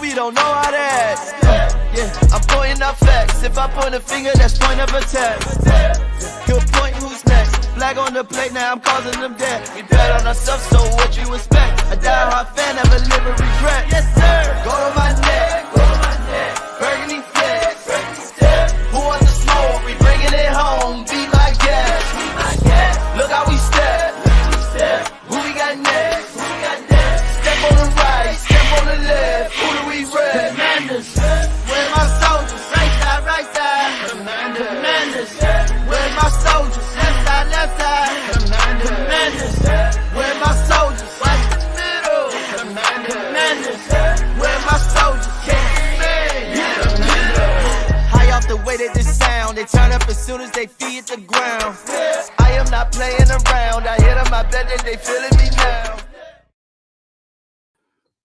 we don't know how to act. Yeah, I'm pointing out facts. If I point a finger, that's point of attack. He'll point who's next. Flag on the plate, now I'm causing them death. We bet on ourselves, so what you expect? A die-hard fan, never live with regret. Yes, sir. Go to my neck. Go to my neck. Burgundy flex. Who wants the smoke? We bringing it home. Be my guest. Look how we step. Who we got next? Step on the right, step on the left. Who do we rep? Commanders. Where's my soldiers? Right side. Commanders. Where's my soldiers? Left side. Commanders. Where my soldiers? Watch the middle. Commanders. Where my soldiers? High off the way that this sound, they turn up as soon as they feet the ground. I am not playing around. I hit them, I bet that they feeling me now.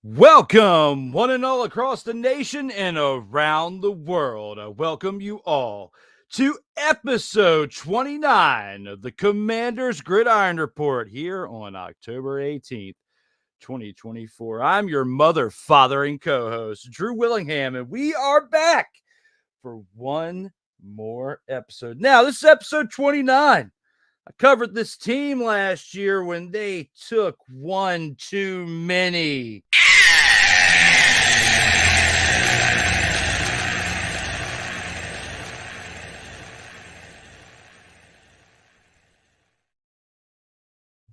Welcome, one and all across the nation and around the world. I welcome you all to episode 29 of the Commanders Gridiron Report here on October 18th, 2024. I'm your mother, father, and co-host, Drew Willingham, and we are back for one more episode. Now, this is episode 29. I covered this team last year when they took one too many.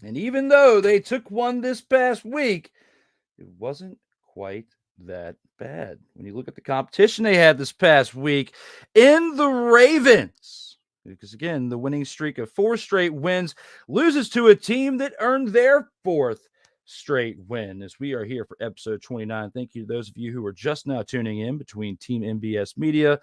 And even though they took one this past week, it wasn't quite that bad. When you look at the competition they had this past week in the Ravens, because again, the winning streak of 4 straight wins loses to a team that earned their 4th straight win. As we are here for episode 29, thank you to those of you who are just now tuning in between Team MBS Media,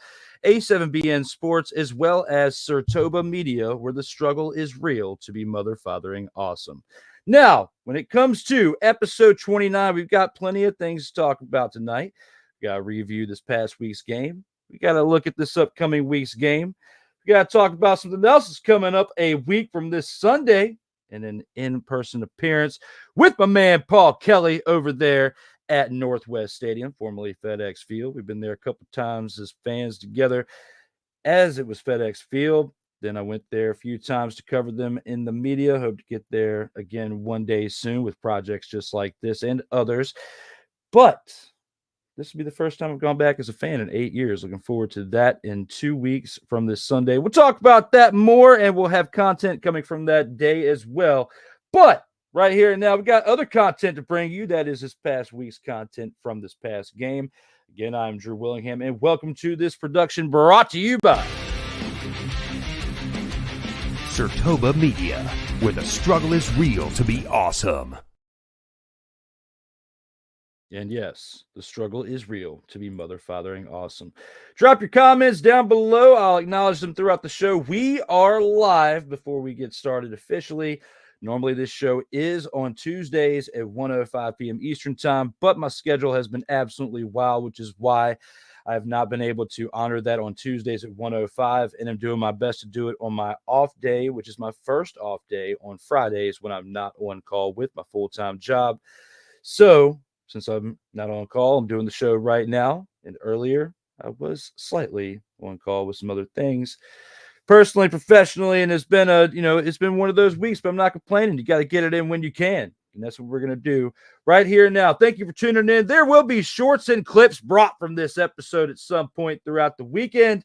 A7BN Sports, as well as Sertoba Media, where the struggle is real to be mother fathering awesome. Now, when it comes to episode 29, we've got plenty of things to talk about tonight. We got to review this past week's game. We got to look at this upcoming week's game. We got to talk about something else that's coming up a week from this Sunday, and an in-person appearance with my man Paul Kelly over there at Northwest Stadium, formerly FedEx Field. We've been there a couple times as fans together as it was FedEx Field. Then I went there a few times to cover them in the media. Hope to get there again one day soon with projects just like this and others. But this will be the first time I've gone back as a fan in 8 years. Looking forward to that in 2 weeks from this Sunday. We'll talk about that more, and we'll have content coming from that day as well. But right here and now, we've got other content to bring you. That is this past week's content from this past game. Again, I'm Drew Willingham, and welcome to this production brought to you by Sertoba Media, where the struggle is real to be awesome. And yes, the struggle is real to be mother fathering awesome. Drop your comments down below. I'll acknowledge them throughout the show. We are live before we get started officially. Normally this show is on Tuesdays at 1:05 p.m. Eastern time, but my schedule has been absolutely wild, which is why I have not been able to honor that on Tuesdays at 1:05, and I'm doing my best to do it on my off day, which is my first off day on Fridays when I'm not on call with my full-time job. So since I'm not on call, I'm doing the show right now. And earlier, I was slightly on call with some other things, personally, professionally. And it's been it's been one of those weeks, but I'm not complaining. You got to get it in when you can. And that's what we're going to do right here now. Thank you for tuning in. There will be shorts and clips brought from this episode at some point throughout the weekend.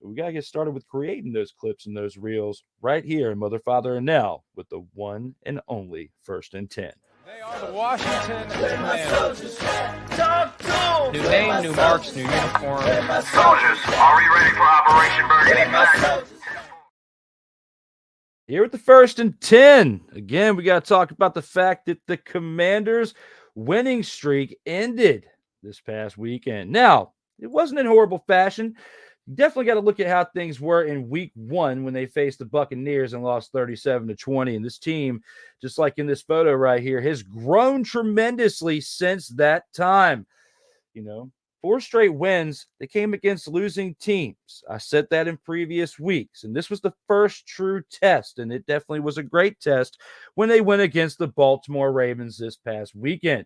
We got to get started with creating those clips and those reels right here in Mother, Father, and Now with the one and only First and 10. They are the Washington Commanders. New name, new marks, new uniform. Soldiers, are we ready for Operation Burgundy? Here with the First and 10. Again, we got to talk about the fact that the Commanders' winning streak ended this past weekend. Now, it wasn't in horrible fashion. Definitely got to look at how things were in week 1 when they faced the Buccaneers and lost 37-20. And this team, just like in this photo right here, has grown tremendously since that time. 4 straight wins. They came against losing teams. I said that in previous weeks. And this was the first true test. And it definitely was a great test when they went against the Baltimore Ravens this past weekend.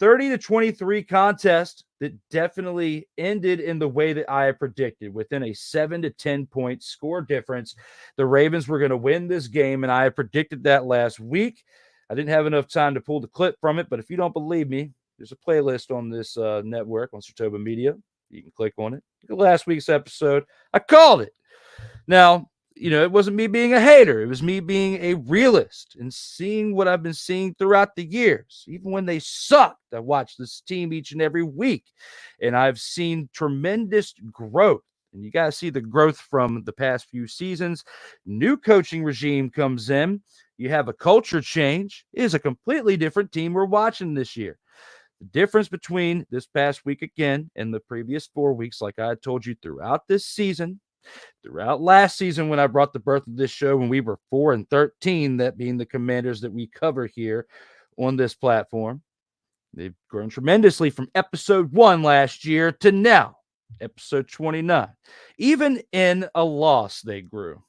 30-23 contest that definitely ended in the way that I had predicted, within a 7 to 10 point score difference. The Ravens were going to win this game, and I had predicted that last week. I didn't have enough time to pull the clip from it, but if you don't believe me, there's a playlist on this network on SHOWSTOPPER Media. You can click on it. Last week's episode, I called it. Now, it wasn't me being a hater. It was me being a realist and seeing what I've been seeing throughout the years. Even when they sucked, I watched this team each and every week, and I've seen tremendous growth. And you got to see the growth from the past few seasons. New coaching regime comes in. You have a culture change. It is a completely different team we're watching this year. The difference between this past week again and the previous 4 weeks, like I told you throughout this season, throughout last season when I brought the birth of this show when we were 4-13, that being the Commanders that we cover here on this platform, they've grown tremendously from episode 1 last year to now, episode 29. Even in a loss, they grew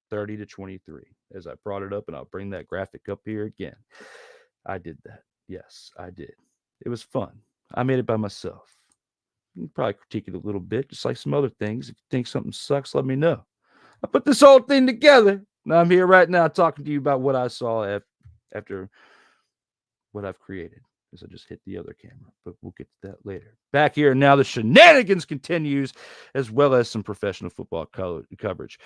30-23. As I brought it up, and I'll bring that graphic up here again. I did that. Yes, I did. It was fun. I made it by myself. You can probably critique it a little bit, just like some other things. If you think something sucks, let me know. I put this whole thing together. Now I'm here right now talking to you about what I saw after what I've created. Because I just hit the other camera, but we'll get to that later. Back here now, the shenanigans continues, as well as some professional football coverage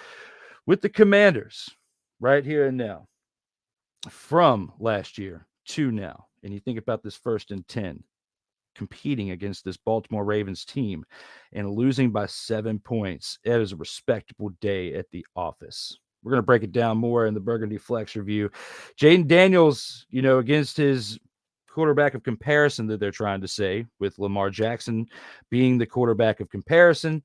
with the Commanders right here and now, from last year to now. And you think about this 1st and 10, competing against this Baltimore Ravens team and losing by 7 points. It is a respectable day at the office. We're going to break it down more in the Burgundy Flex review. Jaden Daniels, against his quarterback of comparison that they're trying to say, with Lamar Jackson being the quarterback of comparison,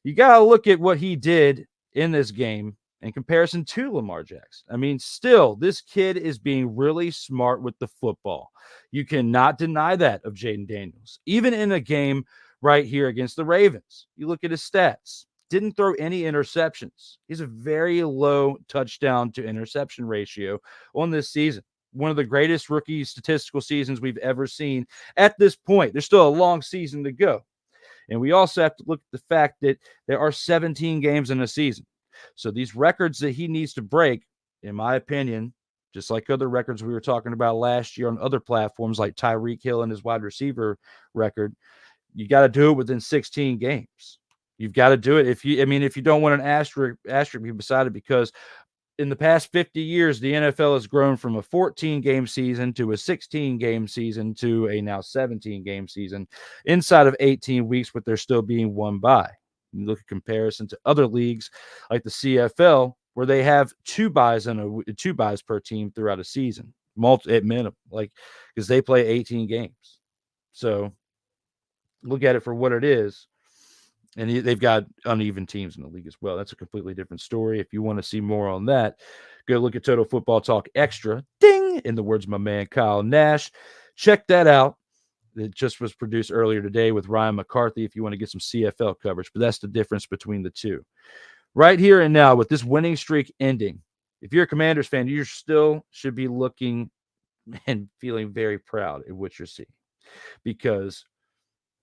you got to look at what he did in this game in comparison to Lamar Jackson. I mean, still, this kid is being really smart with the football. You cannot deny that of Jaden Daniels. Even in a game right here against the Ravens, you look at his stats. Didn't throw any interceptions. He's a very low touchdown to interception ratio on this season. One of the greatest rookie statistical seasons we've ever seen at this point. There's still a long season to go. And we also have to look at the fact that there are 17 games in a season. So these records that he needs to break, in my opinion, just like other records we were talking about last year on other platforms like Tyreek Hill and his wide receiver record, you got to do it within 16 games. You've got to do it. If you don't want an asterisk beside it, because in the past 50 years, the NFL has grown from a 14-game season to a 16-game season to a now 17-game season inside of 18 weeks, but they're still being won by. You look at comparison to other leagues like the CFL, where they have two buys per team throughout a season, at minimum, because they play 18 games. So look at it for what it is. And they've got uneven teams in the league as well. That's a completely different story. If you want to see more on that, go look at Total Football Talk Extra. Ding! In the words of my man Kyle Nash. Check that out. It just was produced earlier today with Ryan McCarthy if you want to get some CFL coverage. But that's the difference between the two. Right here and now, with this winning streak ending, if you're a Commanders fan, you still should be looking and feeling very proud at what you're seeing. Because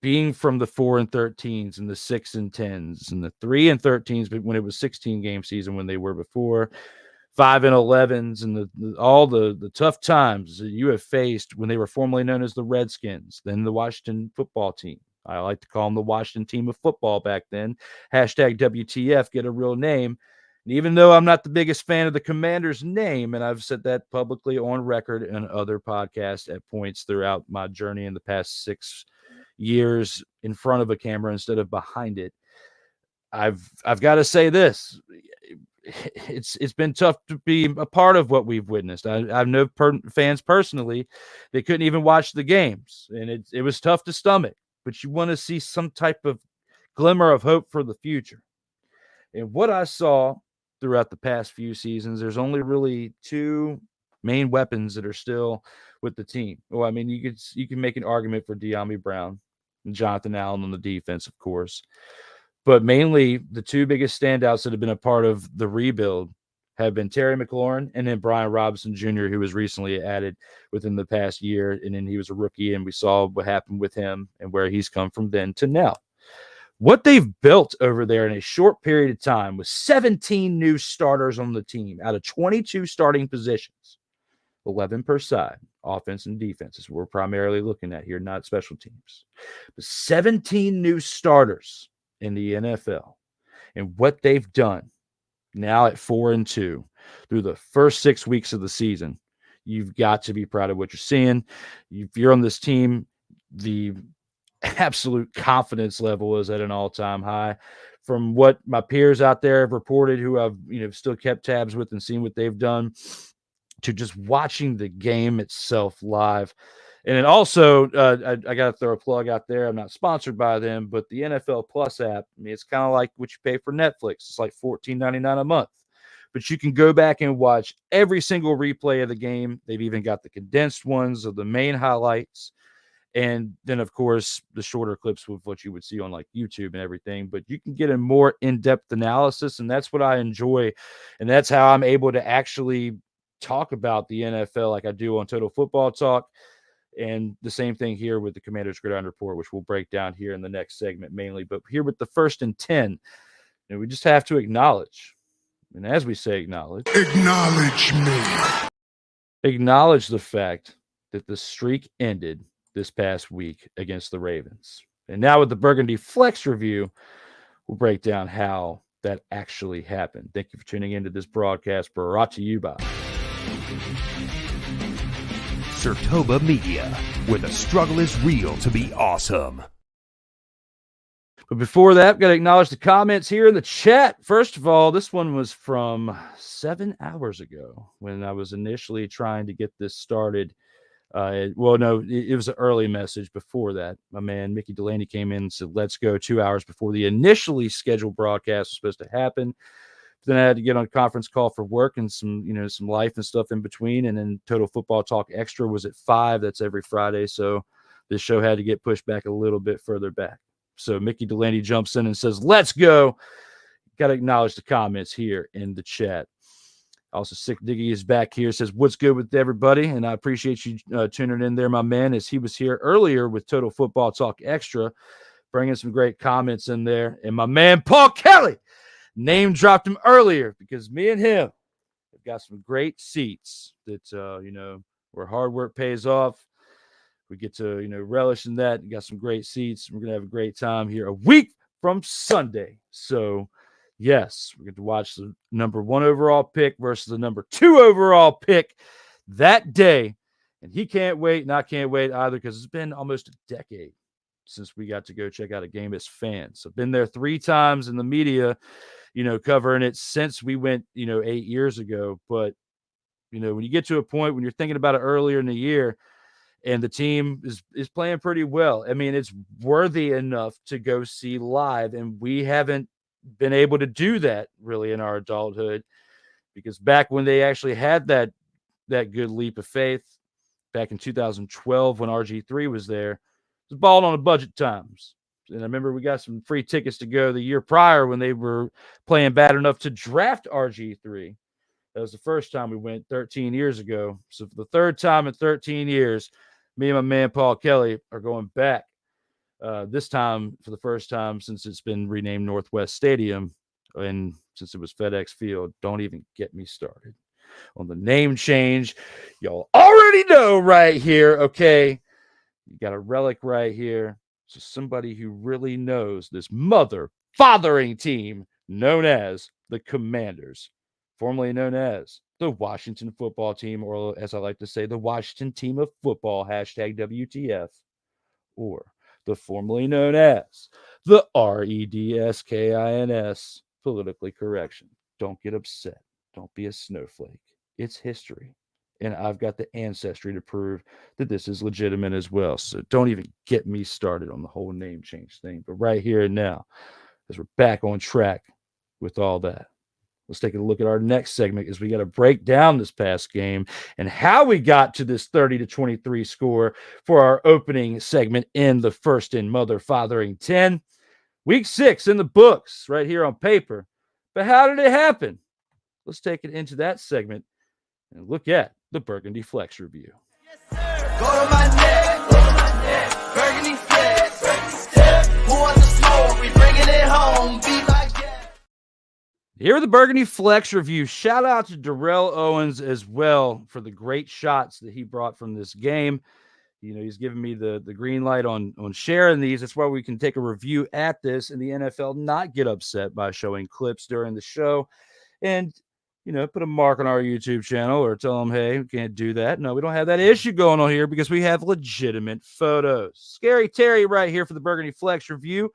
being from the 4-13s and the 6-10s and the 3-13s, but when it was 16-game season when they were before, 5-11s, and all the tough times that you have faced when they were formerly known as the Redskins, then the Washington football team. I like to call them the Washington team of football back then. Hashtag WTF, get a real name. And even though I'm not the biggest fan of the Commanders name, and I've said that publicly on record and other podcasts at points throughout my journey in the past 6 years in front of a camera instead of behind it, I've got to say this. It's been tough to be a part of what we've witnessed. I know fans personally, they couldn't even watch the games, and it was tough to stomach. But you want to see some type of glimmer of hope for the future. And what I saw throughout the past few seasons, there's only really two main weapons that are still with the team. Well, I mean, you can make an argument for De'Ami Brown and Jonathan Allen on the defense, of course. But mainly the two biggest standouts that have been a part of the rebuild have been Terry McLaurin and then Brian Robinson Jr., who was recently added within the past year. And then he was a rookie, and we saw what happened with him and where he's come from then to now. What they've built over there in a short period of time with 17 new starters on the team out of 22 starting positions, 11 per side, offense and defense is what we're primarily looking at here, not special teams. But 17 new starters in the NFL, and what they've done now at 4-2 through the first 6 weeks of the season, you've got to be proud of what you're seeing. If you're on this team, the absolute confidence level is at an all-time high. From what my peers out there have reported, who I've still kept tabs with and seen what they've done, to just watching the game itself live. And then also, I got to throw a plug out there. I'm not sponsored by them, but the NFL Plus app, I mean, it's kind of like what you pay for Netflix. It's like $14.99 a month. But you can go back and watch every single replay of the game. They've even got the condensed ones of the main highlights. And then, of course, the shorter clips with what you would see on like YouTube and everything. But you can get a more in-depth analysis, and that's what I enjoy. And that's how I'm able to actually talk about the NFL like I do on Total Football Talk. And the same thing here with the Commanders Gridiron Report, which we'll break down here in the next segment mainly. But here with the 1st and 10, we just have to acknowledge. And as we say acknowledge me. Acknowledge the fact that the streak ended this past week against the Ravens. And now with the Burgundy Flex review, we'll break down how that actually happened. Thank you for tuning into this broadcast brought to you by SHOWSTOPPER Media, where the struggle is real to be awesome. But before that, I've got to acknowledge the comments here in the chat. First of all, this one was from 7 hours ago when I was initially trying to get this started. It was an early message before that. My man, Mickey Delaney, came in and said, let's go 2 hours before the initially scheduled broadcast was supposed to happen. Then I had to get on a conference call for work and some life and stuff in between. And then Total Football Talk Extra was at 5. That's every Friday. So this show had to get pushed back a little bit further back. So Mickey Delaney jumps in and says, let's go. Got to acknowledge the comments here in the chat. Also, Sick Diggy is back here, says, what's good with everybody? And I appreciate you tuning in there, my man, as he was here earlier with Total Football Talk Extra, bringing some great comments in there. And my man, Paul Kelly, name dropped him earlier because me and him have got some great seats that, where hard work pays off. We get to, relish in that. We got some great seats. We're going to have a great time here a week from Sunday. So, yes, we're going to watch the number 1 overall pick versus the number 2 overall pick that day. And he can't wait, and I can't wait either, because it's been almost a decade since we got to go check out a game as fans. I've been there 3 times in the media, covering it since we went, 8 years ago. But, when you get to a point when you're thinking about it earlier in the year, and the team is playing pretty well, I mean, it's worthy enough to go see live, and we haven't been able to do that really in our adulthood, because back when they actually had that good leap of faith back in 2012 when RG3 was there, it was balling on a budget times. And I remember we got some free tickets to go the year prior when they were playing bad enough to draft RG3. That was the first time we went 13 years ago. So for the 3rd time in 13 years, me and my man Paul Kelly are going back. This time for the first time since it's been renamed Northwest Stadium, and since it was FedEx Field. Don't even get me started on the name change. Y'all already know right here, okay? You got a relic right here. So somebody who really knows this fathering team known as the Commanders, formerly known as the Washington football team, or as I like to say, the Washington team of football, #WTF, or the formerly known as the REDSKINS, politically correction. Don't get upset. Don't be a snowflake. It's history. And I've got the ancestry to prove that this is legitimate as well. So don't even get me started on the whole name change thing. But right here and now, as we're back on track with all that, let's take a look at our next segment, as we got to break down this past game and how we got to this 30-23 score for our opening segment in the 1st and Mother-Fathering 10. Week 6 in the books right here on paper. But how did it happen? let's take it into that segment and look at the Burgundy Flex review. Go to my neck, Burgundy Flex. Who want the smoke? We bringing it home. Be like that. Here are the Burgundy Flex review. Shout out to Darrell Owens as well for the great shots that he brought from this game. You know, he's giving me the green light on sharing these. That's why we can take a review at this and the NFL not get upset by showing clips during the show. And, you know, put a mark on our YouTube channel or tell them, hey, we can't do that. No, we don't have that issue going on here because we have legitimate photos. Scary Terry right here for the Burgundy Flex review,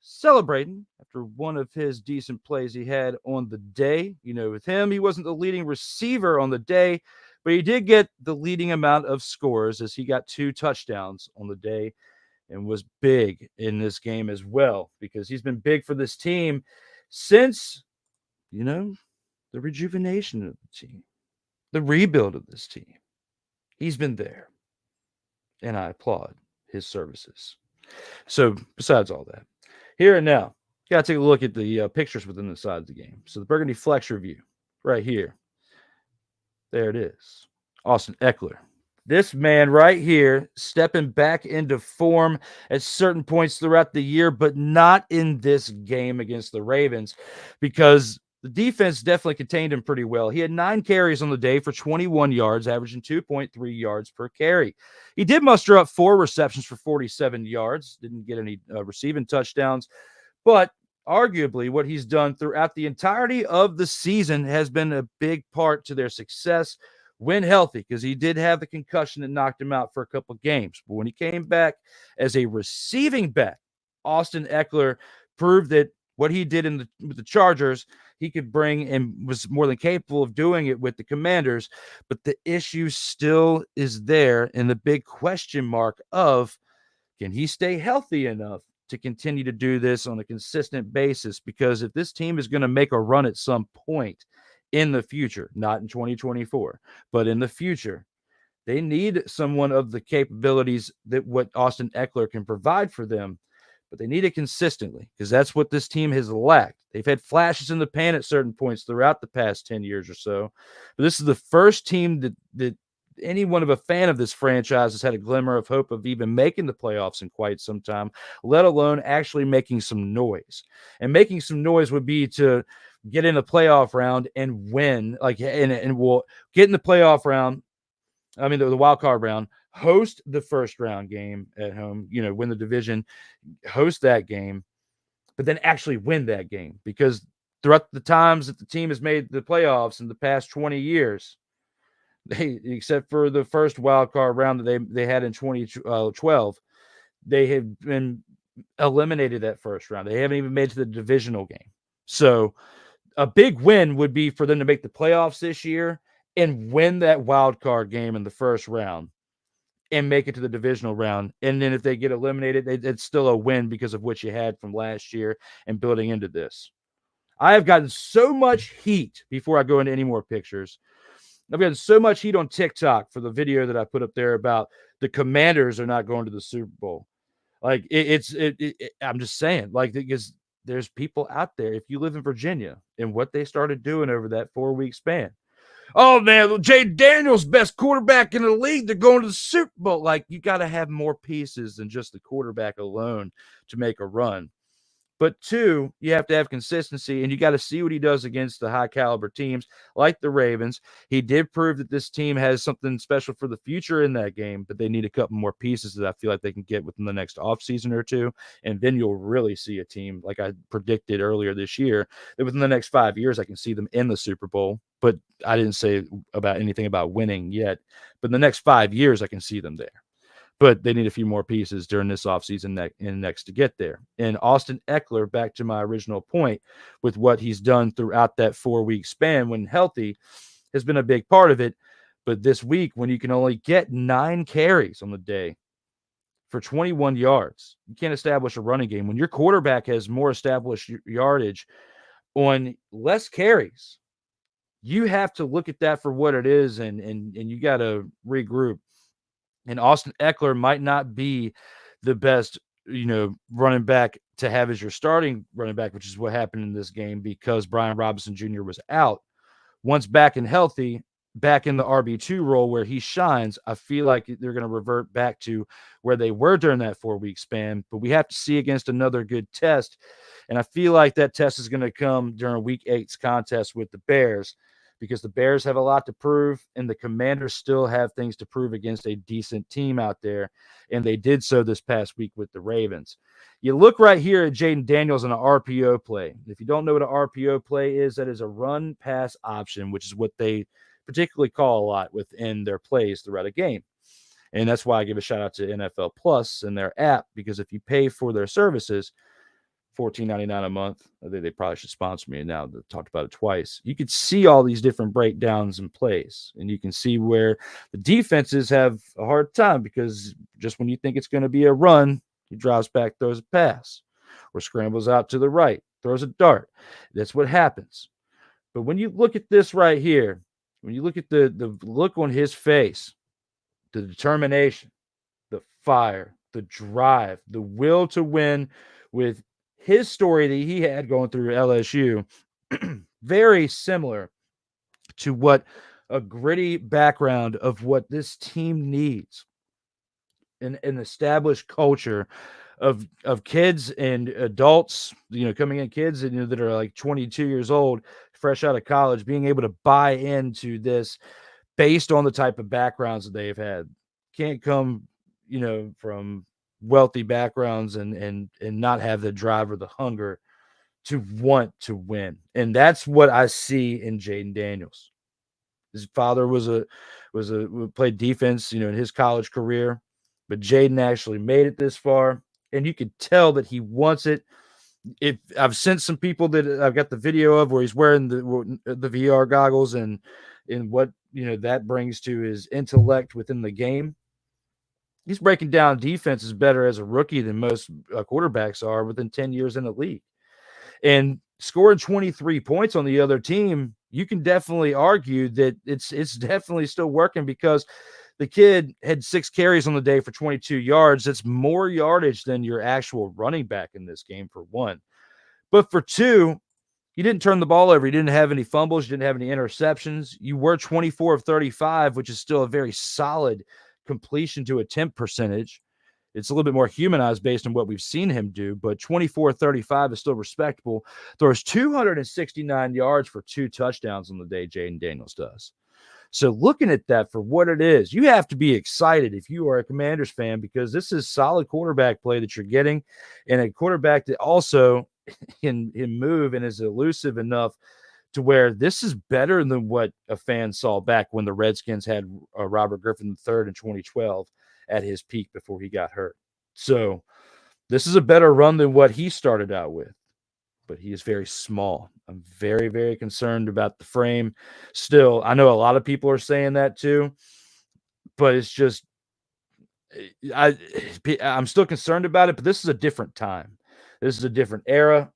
celebrating after one of his decent plays he had on the day. You know, with him, he wasn't the leading receiver on the day, but he did get the leading amount of scores as he got 2 touchdowns on the day and was big in this game as well because he's been big for this team since, you know, the rejuvenation of the team, the rebuild of this team. He's been there, and I applaud his services. So besides all that, here and now, you got to take a look at the pictures within the side of the game. So the Burgundy Flex review right here. There it is. Austin Eckler. This man right here stepping back into form at certain points throughout the year, but not in this game against the Ravens because the defense definitely contained him pretty well. He had 9 carries on the day for 21 yards, averaging 2.3 yards per carry. He did muster up 4 receptions for 47 yards. Didn't get any receiving touchdowns, but arguably what he's done throughout the entirety of the season has been a big part to their success when healthy, because he did have the concussion that knocked him out for a couple of games. But when he came back as a receiving back, Austin Eckler proved that what he did with the Chargers, he could bring and was more than capable of doing it with the Commanders. But the issue still is there, and the big question mark of, can he stay healthy enough to continue to do this on a consistent basis? Because if this team is going to make a run at some point in the future, not in 2024, but in the future, they need someone of the capabilities that what Austin Eckler can provide for them, but they need it consistently because that's what this team has lacked. They've had flashes in the pan at certain points throughout the past 10 years or so, but this is the first team that anyone of a fan of this franchise has had a glimmer of hope of even making the playoffs in quite some time, let alone actually making some noise. And making some noise would be to get in the playoff round and win, and we'll get in the playoff round. I mean, the wild card round, host the first round game at home, you know, win the division, host that game, but then actually win that game. Because throughout the times that the team has made the playoffs in the past 20 years, they, except for the first wild card round that they had in 2012, they have been eliminated that first round. They haven't even made it to the divisional game. So a big win would be for them to make the playoffs this year and win that wild card game in the first round and make it to the divisional round. And then if they get eliminated, it's still a win because of what you had from last year and building into this. I have gotten so much heat before I go into any more pictures. I've gotten so much heat on TikTok for the video that I put up there about the Commanders are not going to the Super Bowl. Like I'm just saying, like, because there's people out there, if you live in Virginia and what they started doing over that 4-week span. Oh, man, Jay Daniels, best quarterback in the league. They're going to the Super Bowl. Like, you got to have more pieces than just the quarterback alone to make a run. But 2, you have to have consistency, and you got to see what he does against the high-caliber teams like the Ravens. He did prove that this team has something special for the future in that game, but they need a couple more pieces that I feel like they can get within the next offseason or 2, and then you'll really see a team, like I predicted earlier this year, that within the next 5 years I can see them in the Super Bowl. But I didn't say about anything about winning yet. But in the next 5 years, I can see them there. But they need a few more pieces during this offseason and next to get there. And Austin Eckler, back to my original point, with what he's done throughout that 4-week span when healthy, has been a big part of it. But this week, when you can only get 9 carries on the day for 21 yards, you can't establish a running game. When your quarterback has more established yardage on less carries, you have to look at that for what it is, and you got to regroup. And Austin Eckler might not be the best, running back to have as your starting running back, which is what happened in this game because Brian Robinson Jr. was out. once back and healthy, back in the RB2 role where he shines, I feel like they're going to revert back to where they were during that 4-week span. But we have to see against another good test. And I feel like that test is going to come during week 8's contest with the Bears, because the Bears have a lot to prove and the Commanders still have things to prove against a decent team out there. And they did so this past week with the Ravens. You look right here at Jaden Daniels in an RPO play. If you don't know what an RPO play is, that is a run pass option, which is what they particularly call a lot within their plays throughout a game. And that's why I give a shout out to NFL Plus and their app, because if you pay for their services, $14.99 a month, I think they probably should sponsor me now. They've talked about it twice. You could see all these different breakdowns and plays, and you can see where the defenses have a hard time, because just when you think it's going to be a run, he drives back, throws a pass, or scrambles out to the right, throws a dart. That's what happens. But when you look at this right here, when you look at the look on his face, the determination, the fire, the drive, the will to win, with his story that he had going through LSU, very similar to what a gritty background of what this team needs. An established culture of kids and adults, coming in, kids that are like 22 years old, fresh out of college, being able to buy into this based on the type of backgrounds that they've had. Can't come, from wealthy backgrounds and not have the drive or the hunger to want to win. And that's what I see in Jaden Daniels. His father played defense, in his college career, but Jaden actually made it this far, and you could tell that he wants it. If I've sent some people that I've got the video of where he's wearing the VR goggles, and what that brings to his intellect within the game. He's breaking down defenses better as a rookie than most quarterbacks are within 10 years in the league. And scoring 23 points on the other team, you can definitely argue that it's definitely still working, because the kid had 6 carries on the day for 22 yards. That's more yardage than your actual running back in this game, for one. But for two, you didn't turn the ball over. You didn't have any fumbles. You didn't have any interceptions. You were 24 of 35, which is still a very solid completion to attempt percentage. It's a little bit more humanized based on what we've seen him do, but 24-35 is still respectable. Throws 269 yards for 2 touchdowns on the day, Jaden Daniels does. So looking at that for what it is, you have to be excited if you are a Commanders fan, because this is solid quarterback play that you're getting, and a quarterback that also can move and is elusive enough to where this is better than what a fan saw back when the Redskins had Robert Griffin III in 2012 at his peak before he got hurt. So this is a better run than what he started out with, but he is very small. I'm very, very concerned about the frame. Still, I know a lot of people are saying that too, but it's just, I'm still concerned about it, but this is a different time. This is a different era.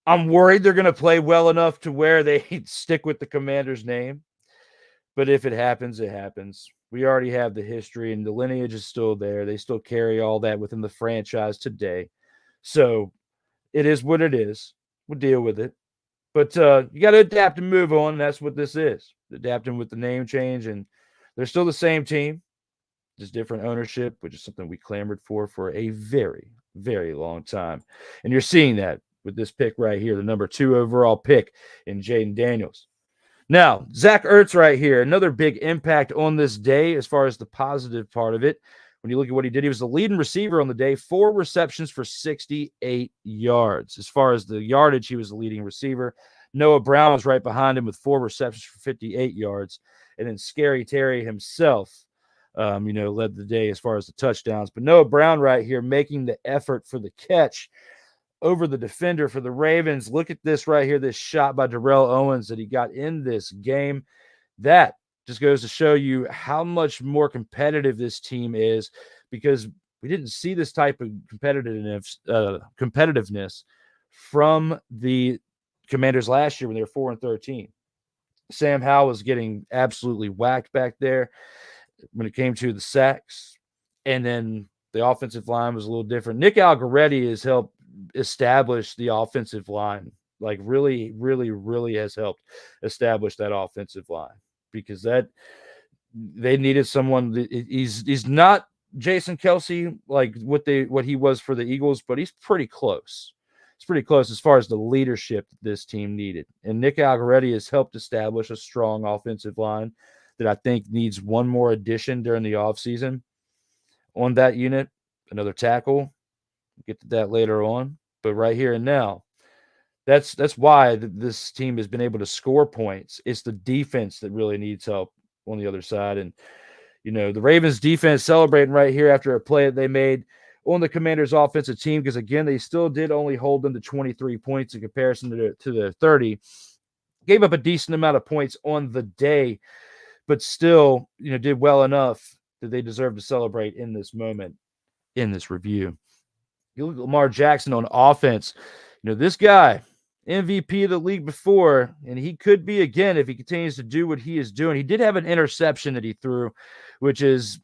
I'm worried they're going to play well enough to where they stick with the Commander's name. But if it happens, it happens. We already have the history, and the lineage is still there. They still carry all that within the franchise today. So it is what it is. We'll deal with it. But you got to adapt and move on. And that's what this is. Adapting with the name change. And they're still the same team, just different ownership, which is something we clamored for a very, very long time. And you're seeing that with this pick right here, the number 2 overall pick in Jaden Daniels. Now, Zach Ertz right here, another big impact on this day as far as the positive part of it. When you look at what he did, he was the leading receiver on the day, 4 receptions for 68 yards. As far as the yardage, he was the leading receiver. Noah Brown was right behind him with 4 receptions for 58 yards. And then Scary Terry himself, led the day as far as the touchdowns. But Noah Brown right here making the effort for the catch over the defender for the Ravens. Look at this right here, this shot by Darrell Owens that he got in this game. That just goes to show you how much more competitive this team is, because we didn't see this type of competitiveness from the Commanders last year when they were 4-13. Sam Howell was getting absolutely whacked back there when it came to the sacks. And then the offensive line was a little different. Nick Algoretti has helped establish the offensive line like really, really, really has helped establish that offensive line, because that they needed someone. He's not Jason Kelsey like what he was for the Eagles, but he's pretty close. It's pretty close as far as the leadership that this team needed. And Nick Algoretti has helped establish a strong offensive line that I think needs one more addition during the offseason on that unit, another tackle. We'll get to that later on. But right here and now, that's why this team has been able to score points. It's the defense that really needs help on the other side. And, the Ravens defense celebrating right here after a play that they made on the Commanders offensive team, because again, they still did only hold them to 23 points in comparison to the 30. Gave up a decent amount of points on the day, but still, did well enough that they deserve to celebrate in this moment, in this review. You look at Lamar Jackson on offense. This guy, MVP of the league before, and he could be again if he continues to do what he is doing. He did have an interception that he threw, which is,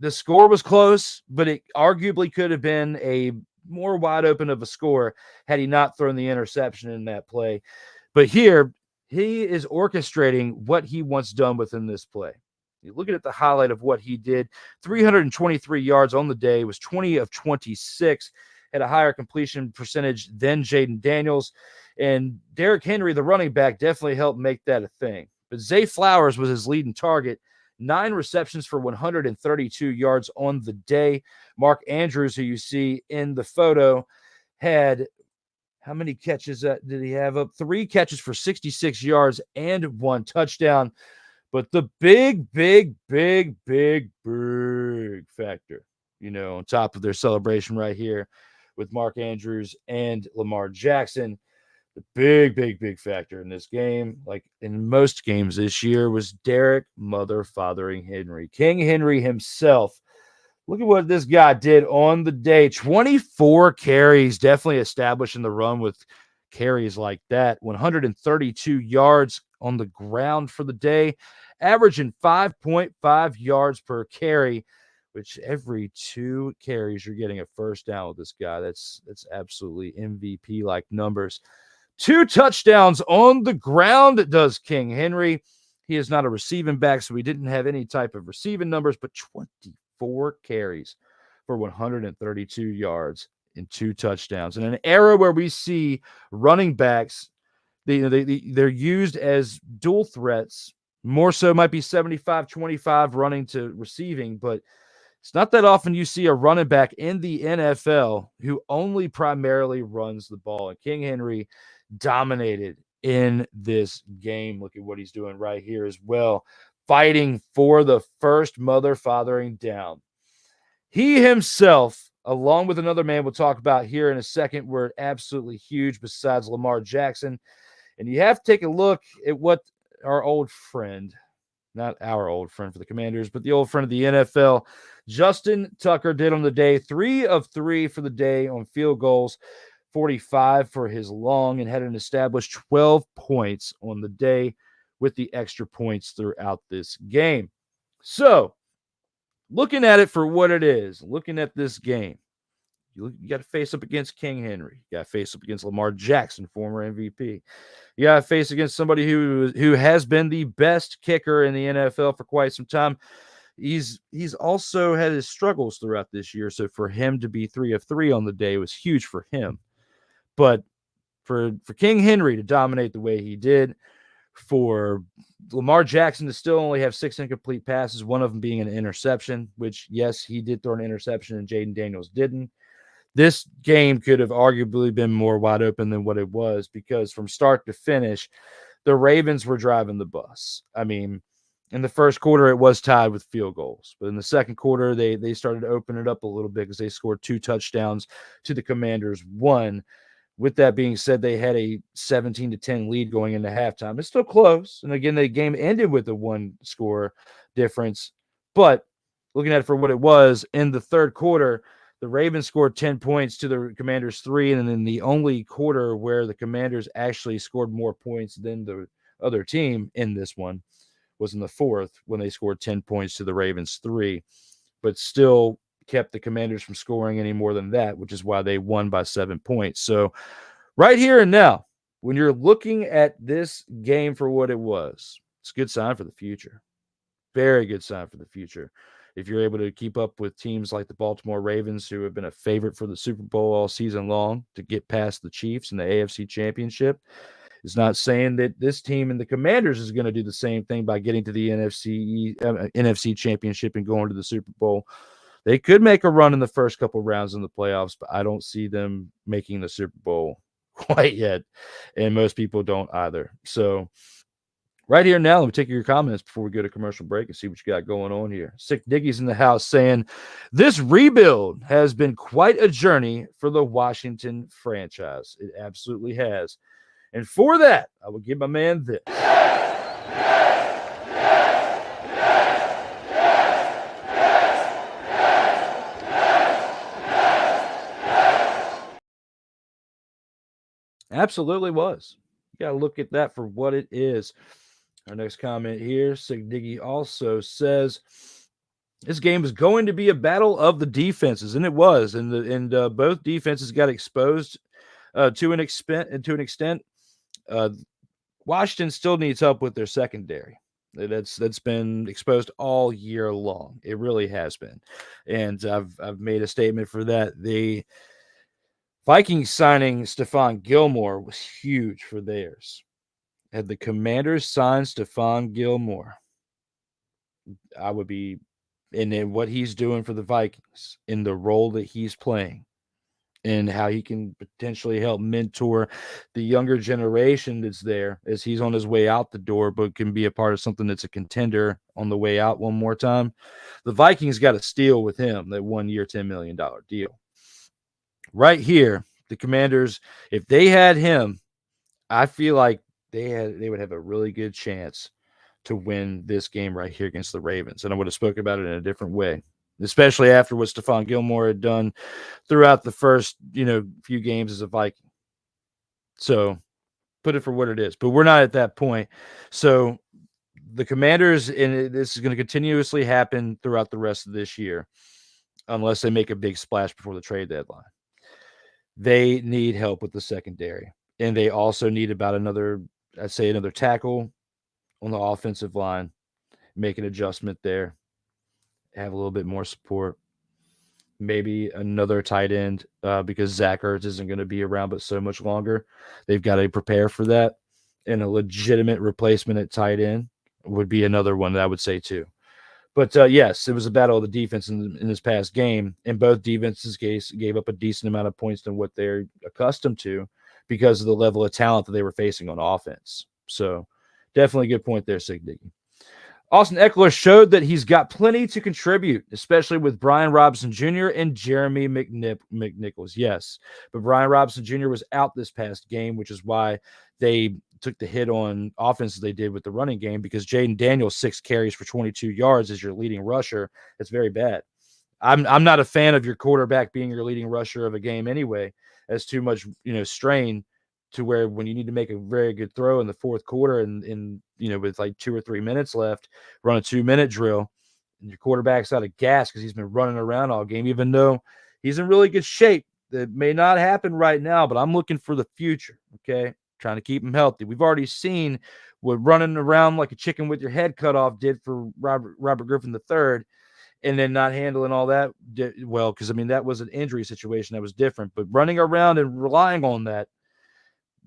the score was close, but it arguably could have been a more wide open of a score had he not thrown the interception in that play. But here, he is orchestrating what he wants done within this play. You're looking at the highlight of what he did. 323 yards on the day, was 20 of 26, had a higher completion percentage than Jaden Daniels. And Derrick Henry, the running back, definitely helped make that a thing. But Zay Flowers was his leading target. 9 receptions for 132 yards on the day. Mark Andrews, who you see in the photo, had how many catches did he have up? 3 catches for 66 yards and 1 touchdown. But the big factor, on top of their celebration right here with Mark Andrews and Lamar Jackson, the big factor in this game, like in most games this year, was Derrick Fathering Henry. King Henry himself. Look at what this guy did on the day. 24 carries, definitely establishing the run with carries like that. 132 yards on the ground for the day, averaging 5.5 yards per carry, which every 2 carries you're getting a first down with this guy. That's absolutely MVP-like numbers. 2 touchdowns on the ground does King Henry. He is not a receiving back, so he didn't have any type of receiving numbers, but 24 carries for 132 yards and 2 touchdowns. In an era where we see running backs, they're used as dual threats, more so might be 75-25 running to receiving, but it's not that often you see a running back in the NFL who only primarily runs the ball. And King Henry dominated in this game. Look at what he's doing right here as well, fighting for the first fathering down. He himself, along with another man we'll talk about here in a second, were absolutely huge besides Lamar Jackson. And you have to take a look at what our old friend, not our old friend for the Commanders, but the old friend of the NFL, Justin Tucker, did on the day. 3 of 3 for the day on field goals, 45 for his long, and had an established 12 points on the day with the extra points throughout this game. So, looking at it for what it is, looking at this game, you got to face up against King Henry. You got to face up against Lamar Jackson, former MVP. You got to face against somebody who has been the best kicker in the NFL for quite some time. He's also had his struggles throughout this year, so for him to be 3 of 3 on the day was huge for him. But for King Henry to dominate the way he did, for Lamar Jackson to still only have 6 incomplete passes, one of them being an interception, which, yes, he did throw an interception and Jaden Daniels didn't. This game could have arguably been more wide open than what it was, because from start to finish, the Ravens were driving the bus. I mean, in the first quarter, it was tied with field goals. But in the second quarter, they started to open it up a little bit because they scored 2 touchdowns to the Commanders' 1. With that being said, they had a 17-10 lead going into halftime. It's still close. And again, the game ended with a 1-score difference. But looking at it for what it was, in the third quarter, the Ravens scored 10 points to the Commanders' 3. And then the only quarter where the Commanders actually scored more points than the other team in this one was in the fourth, when they scored 10 points to the Ravens' 3. But still kept the Commanders from scoring any more than that, which is why they won by 7 points. So right here and now, when you're looking at this game for what it was, it's a good sign for the future. Very good sign for the future. If you're able to keep up with teams like the Baltimore Ravens, who have been a favorite for the Super Bowl all season long to get past the Chiefs in the AFC Championship, it's not saying that this team and the Commanders is going to do the same thing by getting to the NFC Championship and going to the Super Bowl. They could make a run in the first couple rounds in the playoffs, but I don't see them making the Super Bowl quite yet, and most people don't either. So right here now, let me take your comments before we go to commercial break and see what you got going on here. Sick Diggy's in the house saying, this rebuild has been quite a journey for the Washington franchise. It absolutely has. And for that, I will give my man this. Absolutely was. You got to look at that for what it is. Our next comment here, Sig Diggy also says, this game is going to be a battle of the defenses, and it was. And both defenses got exposed to an extent. Washington still needs help with their secondary. That's been exposed all year long. It really has been, and I've made a statement for that. The Vikings signing Stephon Gilmore was huge for theirs. Had the Commanders signed Stephon Gilmore, I would be in what he's doing for the Vikings, in the role that he's playing, and how he can potentially help mentor the younger generation that's there as he's on his way out the door, but can be a part of something that's a contender on the way out one more time. The Vikings got a steal with him, that 1 year, $10 million deal. Right here, the Commanders, if they had him, I feel like they would have a really good chance to win this game right here against the Ravens. And I would have spoken about it in a different way, especially after what Stephon Gilmore had done throughout the first, few games as a Viking. So put it for what it is. But we're not at that point. So the Commanders, and this is going to continuously happen throughout the rest of this year, unless they make a big splash before the trade deadline. They need help with the secondary. And they also need about another tackle on the offensive line, make an adjustment there, have a little bit more support, maybe another tight end because Zach Ertz isn't going to be around but so much longer. They've got to prepare for that, and a legitimate replacement at tight end would be another one that I would say too. But yes, it was a battle of the defense in this past game, and both defenses gave up a decent amount of points than what they're accustomed to because of the level of talent that they were facing on offense. So definitely a good point there, Sig Diggy. Austin Eckler showed that he's got plenty to contribute, especially with Brian Robinson Jr. and Jeremy McNichols. Yes, but Brian Robinson Jr. was out this past game, which is why they took the hit on offense as they did with the running game, because Jaden Daniels, 6 carries for 22 yards as your leading rusher. That's very bad. I'm not a fan of your quarterback being your leading rusher of a game anyway. That's too much, strain to where when you need to make a very good throw in the fourth quarter and with like 2 or 3 minutes left, run a 2-minute drill, and your quarterback's out of gas because he's been running around all game, even though he's in really good shape. That may not happen right now, but I'm looking for the future, okay? Trying to keep him healthy. We've already seen what running around like a chicken with your head cut off did for Robert Griffin III, and then not handling all that well, because, that was an injury situation that was different. But running around and relying on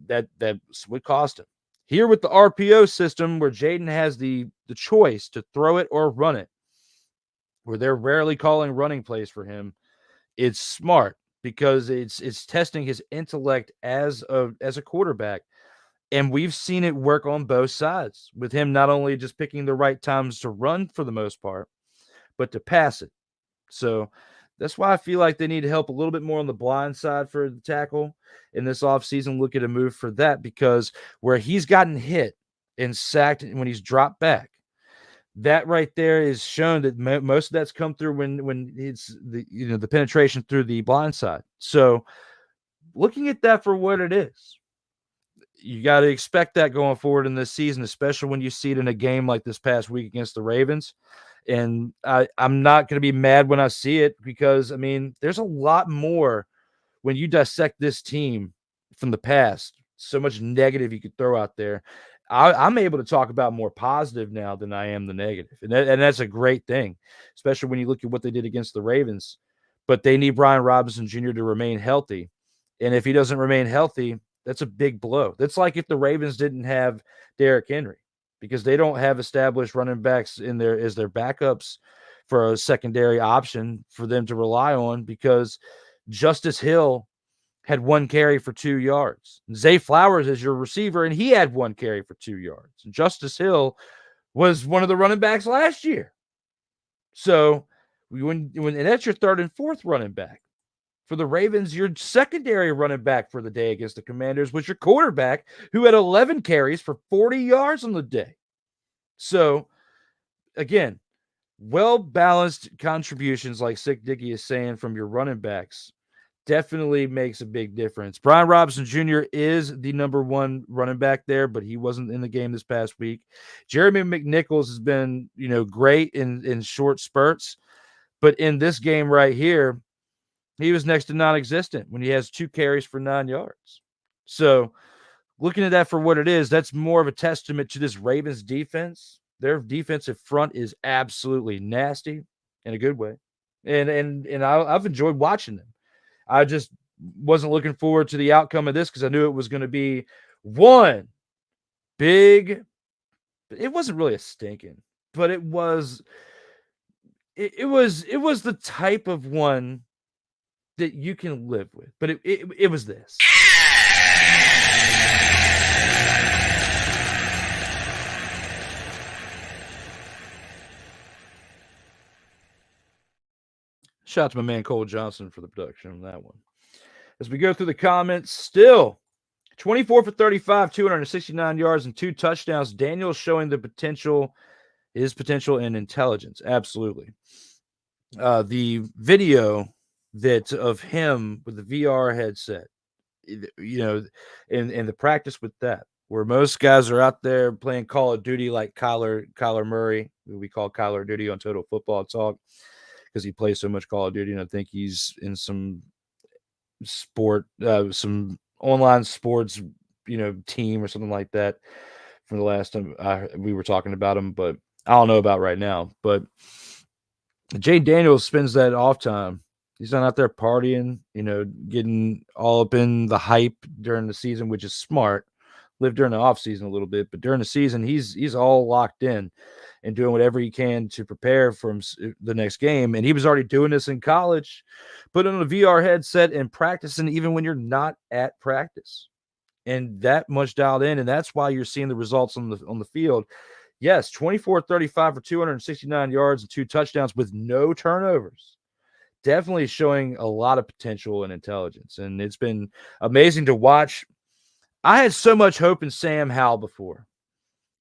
that's what cost him. Here with the RPO system, where Jaden has the choice to throw it or run it, where they're rarely calling running plays for him, it's smart because it's testing his intellect as a quarterback. And we've seen it work on both sides, with him not only just picking the right times to run for the most part, but to pass it. So that's why I feel like they need to help a little bit more on the blind side for the tackle in this offseason. Look at a move for that, because where he's gotten hit and sacked when he's dropped back, that right there is shown that most of that's come through when it's the penetration through the blind side. So looking at that for what it is, you got to expect that going forward in this season, especially when you see it in a game like this past week against the Ravens. And I'm not going to be mad when I see it, because, there's a lot more when you dissect this team from the past. So much negative you could throw out there. I'm able to talk about more positive now than I am the negative. And that's a great thing, especially when you look at what they did against the Ravens. But they need Brian Robinson Jr. to remain healthy. And if he doesn't remain healthy, that's a big blow. That's like if the Ravens didn't have Derrick Henry, because they don't have established running backs in there as their backups for a secondary option for them to rely on, because Justice Hill had 1 carry for 2 yards. Zay Flowers is your receiver, and he had 1 carry for 2 yards. And Justice Hill was one of the running backs last year. So when and that's your 3rd and 4th running back. For the Ravens, your secondary running back for the day against the Commanders was your quarterback, who had 11 carries for 40 yards on the day. So, again, well-balanced contributions, like Sick Dicky is saying, from your running backs definitely makes a big difference. Brian Robinson Jr. is the number 1 running back there, but he wasn't in the game this past week. Jeremy McNichols has been, great in short spurts, but in this game right here, he was next to non-existent when he has 2 carries for 9 yards. So looking at that for what it is, that's more of a testament to this Ravens defense. Their defensive front is absolutely nasty in a good way. And I've enjoyed watching them. I just wasn't looking forward to the outcome of this because I knew it was going to be one big. It wasn't really a stinking, but it was the type of one that you can live with. But it was this. Shout out to my man Cole Johnson for the production on that one. As we go through the comments, still 24 for 35, 269 yards, and 2 touchdowns. Daniel showing his potential and intelligence. Absolutely. The video of him with the VR headset, in the practice with that, where most guys are out there playing Call of Duty like Kyler Murray, who we call Kyler Duty on Total Football Talk, because he plays so much Call of Duty, and I think he's in some some online sports, team or something like that from the last time we were talking about him, but I don't know about right now. But Jay Daniels spends that off time. He's not out there partying, getting all up in the hype during the season, which is smart. Live during the off season a little bit, but during the season, he's all locked in and doing whatever he can to prepare for the next game. And he was already doing this in college, putting on a VR headset and practicing even when you're not at practice, and that much dialed in. And that's why you're seeing the results on the field. Yes, 24-35 for 269 yards and 2 touchdowns with no turnovers. Definitely showing a lot of potential and intelligence. And it's been amazing to watch. I had so much hope in Sam Howell before.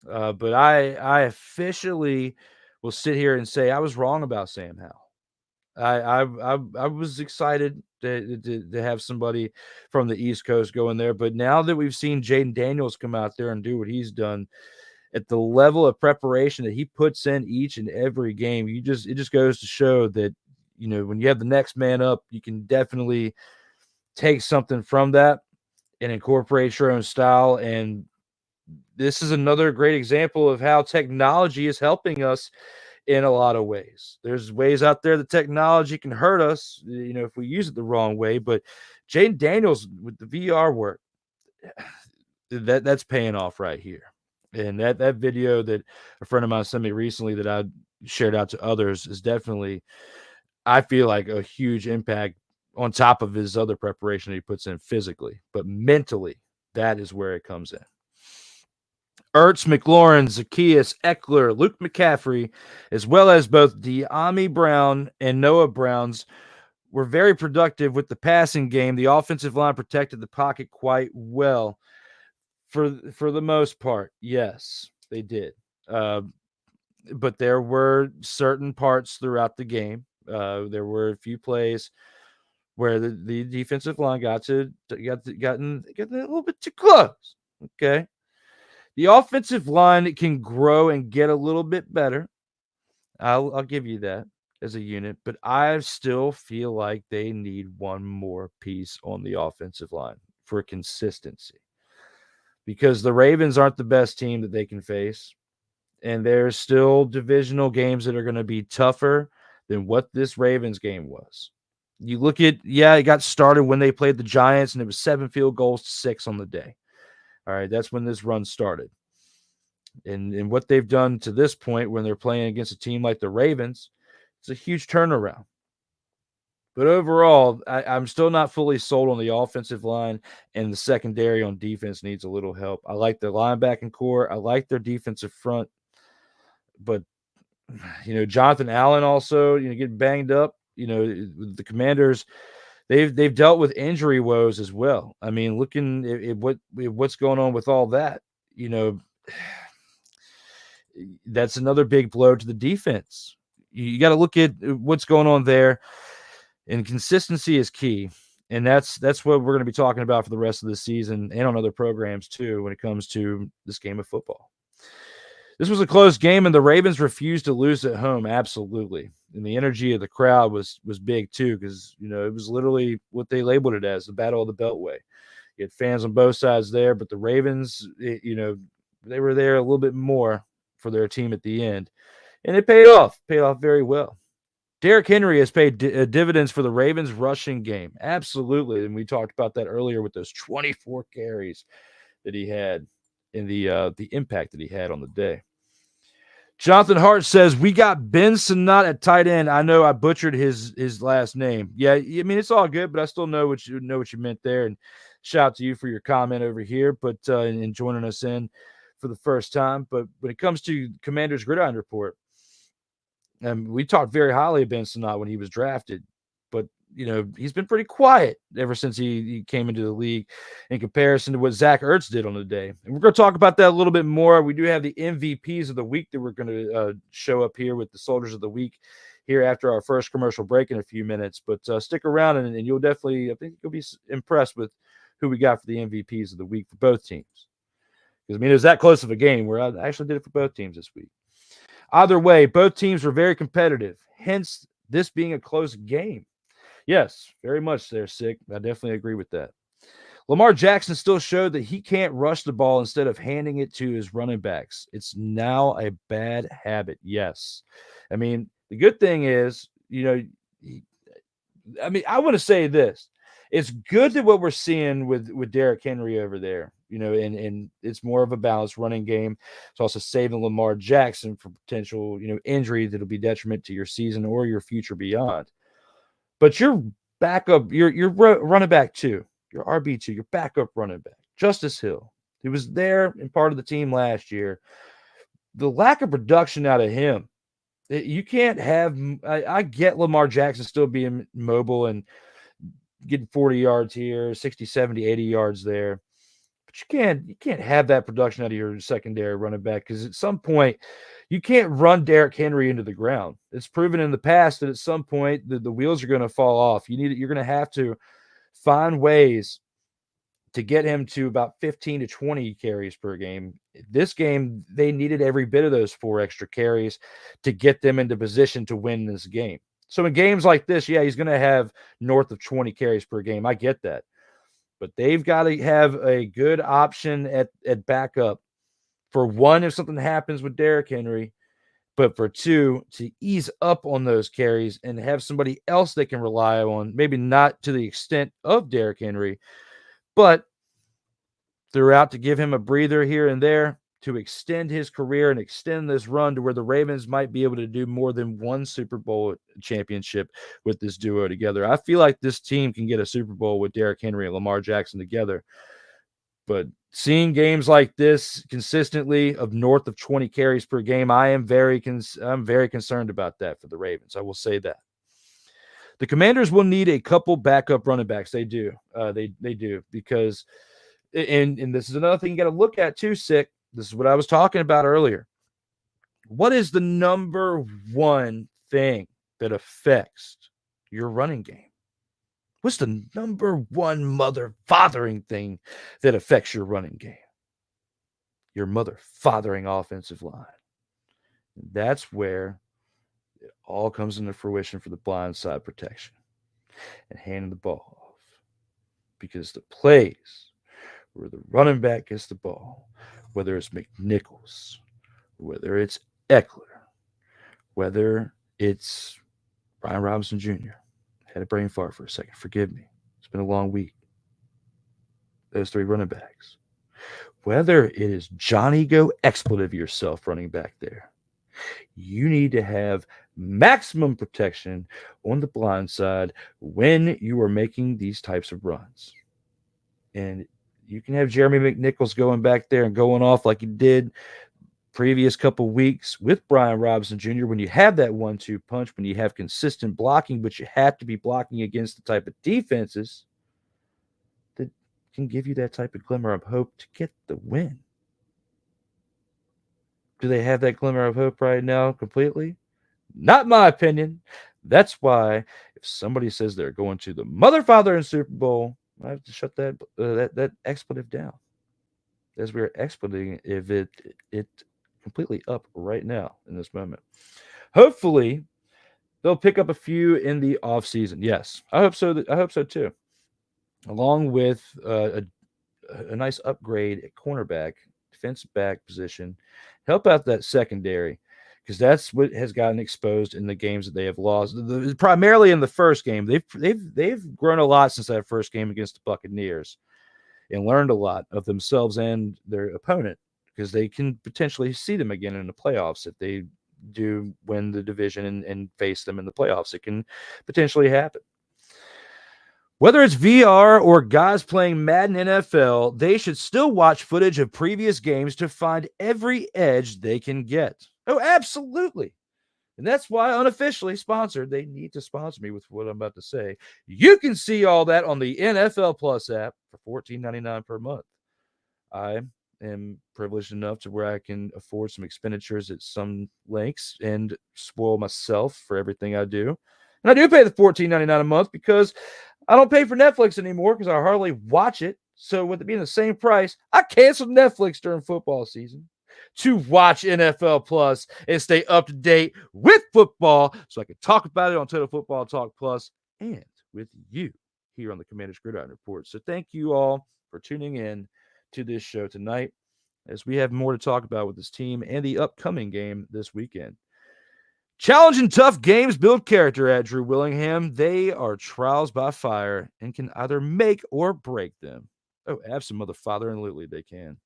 But I officially will sit here and say I was wrong about Sam Howell. I was excited to have somebody from the East Coast go in there, but now that we've seen Jaden Daniels come out there and do what he's done at the level of preparation that he puts in each and every game, it just goes to show that when you have the next man up, you can definitely take something from that and incorporate your own style. And this is another great example of how technology is helping us in a lot of ways. There's ways out there that technology can hurt us, if we use it the wrong way. But Jaden Daniels with the VR work, that's paying off right here. And that video that a friend of mine sent me recently that I shared out to others is definitely, I feel like, a huge impact on top of his other preparation that he puts in physically. But mentally, that is where it comes in. Ertz, McLaurin, Zacchaeus, Eckler, Luke McCaffrey, as well as both De'Ami Brown and Noah Browns, were very productive with the passing game. The offensive line protected the pocket quite well for the most part. Yes, they did. But there were certain parts throughout the game. There were a few plays where the defensive line got a little bit too close. Okay. The offensive line can grow and get a little bit better. I'll give you that as a unit, but I still feel like they need one more piece on the offensive line for consistency, because the Ravens aren't the best team that they can face. And there's still divisional games that are going to be tougher than what this Ravens game was. You look at, it got started when they played the Giants, and it was 7 field goals to 6 on the day. All right, that's when this run started. And what they've done to this point when they're playing against a team like the Ravens, it's a huge turnaround. But overall, I'm still not fully sold on the offensive line, and the secondary on defense needs a little help. I like their linebacking core. I like their defensive front. But, Jonathan Allen also, getting banged up. The Commanders, they've dealt with injury woes as well. I mean, looking at what's going on with all that, that's another big blow to the defense. You got to look at what's going on there, and consistency is key. And that's what we're going to be talking about for the rest of the season and on other programs too when it comes to this game of football. This was a close game, and the Ravens refused to lose at home. Absolutely. And the energy of the crowd was big too, because, it was literally what they labeled it as, the Battle of the Beltway. You had fans on both sides there, but the Ravens, they were there a little bit more for their team at the end. And it paid off very well. Derrick Henry has paid dividends for the Ravens rushing game. Absolutely. And we talked about that earlier with those 24 carries that he had in the impact that he had on the day. Jonathan Hart says, we got Ben Sinnott at tight end. I know I butchered his last name. Yeah, I mean, it's all good, but I still know what you meant there. And shout out to you for your comment over here, but and joining us in for the first time. But when it comes to Commanders Gridiron Report, we talked very highly of Ben Sinnott when he was drafted, but he's been pretty quiet ever since he came into the league in comparison to what Zach Ertz did on the day. And we're going to talk about that a little bit more. We do have the MVPs of the week that we're going to show up here with the Soldiers of the Week here after our first commercial break in a few minutes. But stick around, and you'll definitely, I think you'll be impressed with who we got for the MVPs of the week for both teams. Because, it was that close of a game where I actually did it for both teams this week. Either way, both teams were very competitive, hence this being a close game. Yes, very much there, Sick. I definitely agree with that. Lamar Jackson still showed that he can't rush the ball instead of handing it to his running backs. It's now a bad habit, yes. The good thing is, I want to say this. It's good that what we're seeing with Derrick Henry over there, and it's more of a balanced running game. It's also saving Lamar Jackson from potential, injury that'll be detriment to your season or your future beyond. But your backup, your running back too, your RB2, your backup running back, Justice Hill, he was there and part of the team last year. The lack of production out of him, you can't have. I get Lamar Jackson still being mobile and getting 40 yards here, 60, 70, 80 yards there. But you can't have that production out of your secondary running back, because at some point you can't run Derrick Henry into the ground. It's proven in the past that at some point the wheels are going to fall off. You're going to have to find ways to get him to about 15 to 20 carries per game. This game, they needed every bit of those 4 extra carries to get them into position to win this game. So in games like this, he's going to have north of 20 carries per game. I get that. But they've got to have a good option at backup. For one, if something happens with Derrick Henry, but for two, to ease up on those carries and have somebody else they can rely on, maybe not to the extent of Derrick Henry, but throughout to give him a breather here and there to extend his career and extend this run to where the Ravens might be able to do more than one Super Bowl championship with this duo together. I feel like this team can get a Super Bowl with Derrick Henry and Lamar Jackson together. But seeing games like this consistently of north of 20 carries per game, I'm very concerned about that for the Ravens. I will say that. The Commanders will need a couple backup running backs. They do. They do, because and this is another thing you got to look at too, Sick. This is what I was talking about earlier. What is the number one thing that affects your running game? What's the number one mother-fathering thing that affects your running game? Your mother-fathering offensive line. That's where it all comes into fruition for the blind side protection and handing the ball off. because the plays where the running back gets the ball, whether it's McNichols, whether it's Eckler, whether it's Brian Robinson Jr., had a brain fart for a second. Forgive me. It's been a long week. Those three running backs. Whether it is Johnny Go expletive yourself running back there, you need to have maximum protection on the blind side when you are making these types of runs. And you can have Jeremy McNichols going back there and going off like he did previous couple weeks with Brian Robinson Jr. when you have that 1-2 punch, when you have consistent blocking, but you have to be blocking against the type of defenses that can give you that type of glimmer of hope to get the win. Do they have that glimmer of hope right now completely? Not my opinion. That's why if somebody says they're going to the mother, father, and Super Bowl, I have to shut that expletive down. As we're expletive it completely up right now in this moment. Hopefully, they'll pick up a few in the offseason. Yes, I hope so. I hope so too. Along with a nice upgrade at cornerback, defensive back position, help out that secondary, because that's what has gotten exposed in the games that they have lost. Primarily in the first game, they've grown a lot since that first game against the Buccaneers, and learned a lot of themselves and their opponent, because they can potentially see them again in the playoffs if they do win the division and face them in the playoffs. It can potentially happen. Whether it's VR or guys playing Madden NFL, they should still watch footage of previous games to find every edge they can get. Oh, absolutely. And that's why, unofficially sponsored, they need to sponsor me with what I'm about to say. You can see all that on the NFL Plus app for $14.99 per month. I am privileged enough to where I can afford some expenditures at some lengths and spoil myself for everything I do. And I do pay the $14.99 a month because I don't pay for Netflix anymore because I hardly watch it. So with it being the same price, I canceled Netflix during football season to watch NFL Plus and stay up to date with football so I can talk about it on Total Football Talk Plus and with you here on the Commanders Gridiron Report. So thank you all for tuning in to this show tonight, as we have more to talk about with this team and the upcoming game this weekend. Challenging tough games build character at Drew Willingham. They are trials by fire and can either make or break them. Oh, absolutely they can.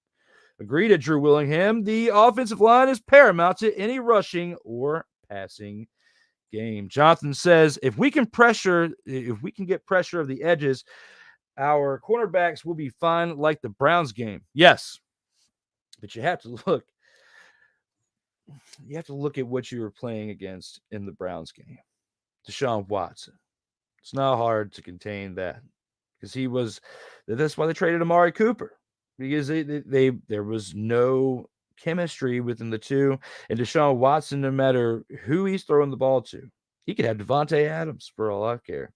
Agreed at Drew Willingham. The offensive line is paramount to any rushing or passing game. Jonathan says, if we can get pressure of the edges, our cornerbacks will be fine like the Browns game. Yes, but you have to look at what you were playing against in the Browns game. Deshaun Watson. It's not hard to contain that, because that's why they traded Amari Cooper, because there was no chemistry within the two. And Deshaun Watson, no matter who he's throwing the ball to, he could have Devontae Adams for all I care,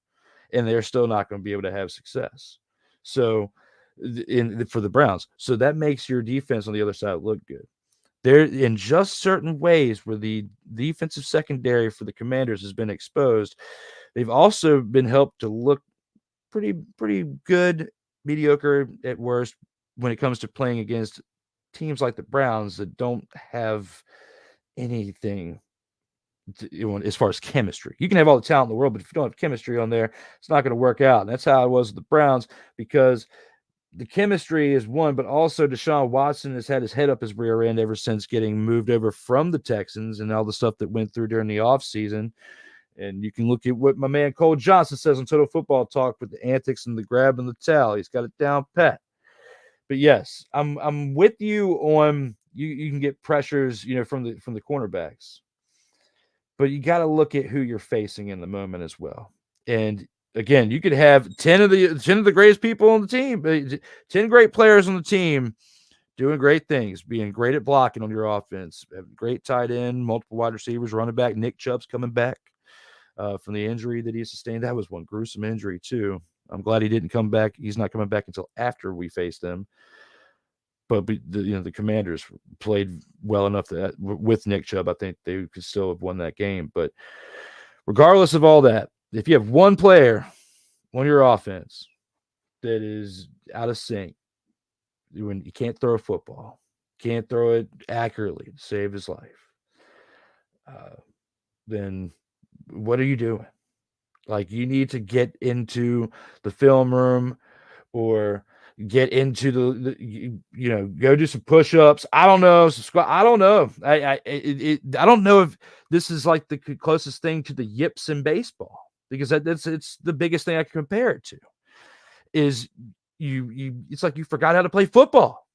and they're still not going to be able to have success. So for the Browns. So that makes your defense on the other side look good. There, in just certain ways where the defensive secondary for the Commanders has been exposed, they've also been helped to look pretty good, mediocre at worst, when it comes to playing against teams like the Browns that don't have anything as far as chemistry. You can have all the talent in the world, but if you don't have chemistry on there, it's not going to work out. And that's how it was with the Browns, because the chemistry is one, but also Deshaun Watson has had his head up his rear end ever since getting moved over from the Texans and all the stuff that went through during the offseason. And you can look at what my man Cole Johnson says on Total Football Talk with the antics and the grab and the towel. He's got it down pat. But yes, I'm with you on you can get pressures, from the cornerbacks. But you got to look at who you're facing in the moment as well. And again, you could have 10 of the greatest people on the team, 10 great players on the team doing great things, being great at blocking on your offense, great tight end, multiple wide receivers, running back. Nick Chubb's coming back from the injury that he sustained. That was one gruesome injury too. I'm glad he didn't come back. He's not coming back until after we faced them. But the Commanders played well enough that with Nick Chubb, I think they could still have won that game. But regardless of all that, if you have one player on your offense that is out of sync, when you can't throw a football, can't throw it accurately to save his life, then what are you doing? Like, you need to get into the film room or get into go do some push-ups. I don't know, some squat. I don't know. I don't know if this is like the closest thing to the yips in baseball, because it's the biggest thing I can compare it to. Is it's like you forgot how to play football.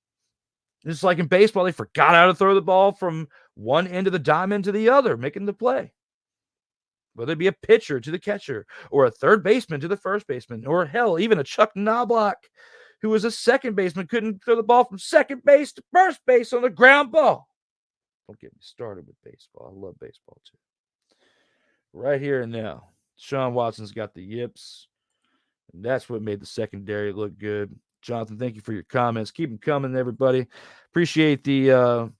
It's like in baseball, they forgot how to throw the ball from one end of the diamond to the other, making the play. Whether it be a pitcher to the catcher, or a third baseman to the first baseman, or hell, even a Chuck Knobloch, who was a second baseman, couldn't throw the ball from second base to first base on a ground ball. Don't get me started with baseball. I love baseball too. Right here and now, Sean Watson's got the yips, and that's what made the secondary look good. Jonathan, thank you for your comments. Keep them coming, everybody. Appreciate the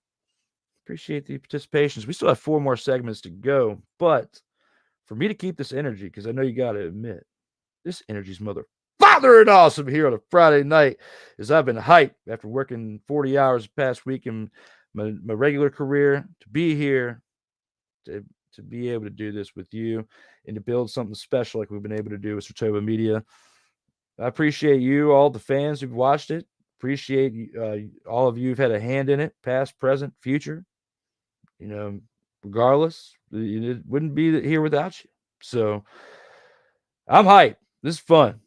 participations. We still have 4 more segments to go, but for me to keep this energy, because I know you got to admit, this energy's father and awesome here on a Friday night, as I've been hyped after working 40 hours the past week in my regular career to be here, to be able to do this with you and to build something special like we've been able to do with Sartoba Media. I appreciate you, all the fans who've watched it. Appreciate all of you who've had a hand in it, past, present, future. Regardless, it wouldn't be here without you. So I'm hyped. This is fun.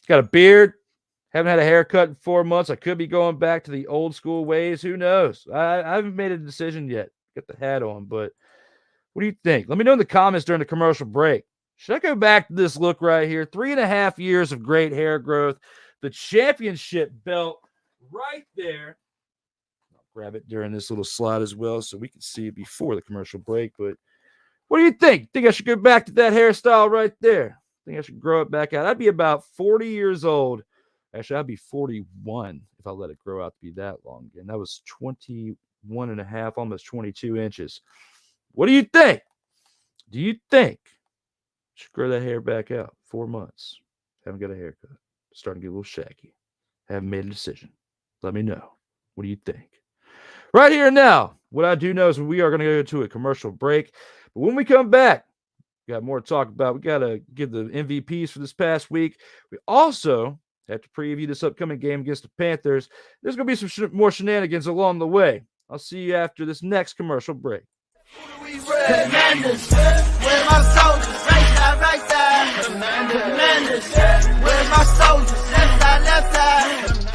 Got a beard. Haven't had a haircut in 4 months. I could be going back to the old school ways. Who knows? I haven't made a decision yet. Got the hat on, but what do you think? Let me know in the comments during the commercial break. Should I go back to this look right here? 3.5 years of great hair growth. The championship belt right there. I'll grab it during this little slide as well so we can see it before the commercial break. But what do you think? Think I should go back to that hairstyle right there? Think I should grow it back out? I'd be about 40 years old. Actually, I'd be 41 if I let it grow out to be that long again. That was 21 and a half, almost 22 inches. What do you think? Do you think I should grow that hair back out? 4 months. Haven't got a haircut. Starting to get a little shaggy. Haven't made a decision. Let me know. What do you think? Right here and now, what I do know is we are going to go to a commercial break. But when we come back, we got more to talk about. We got to give the MVPs for this past week. We also have to preview this upcoming game against the Panthers. There's going to be some more shenanigans along the way. I'll see you after this next commercial break. Commanders, where my soldiers, right side. Commanders, where my soldiers, left side.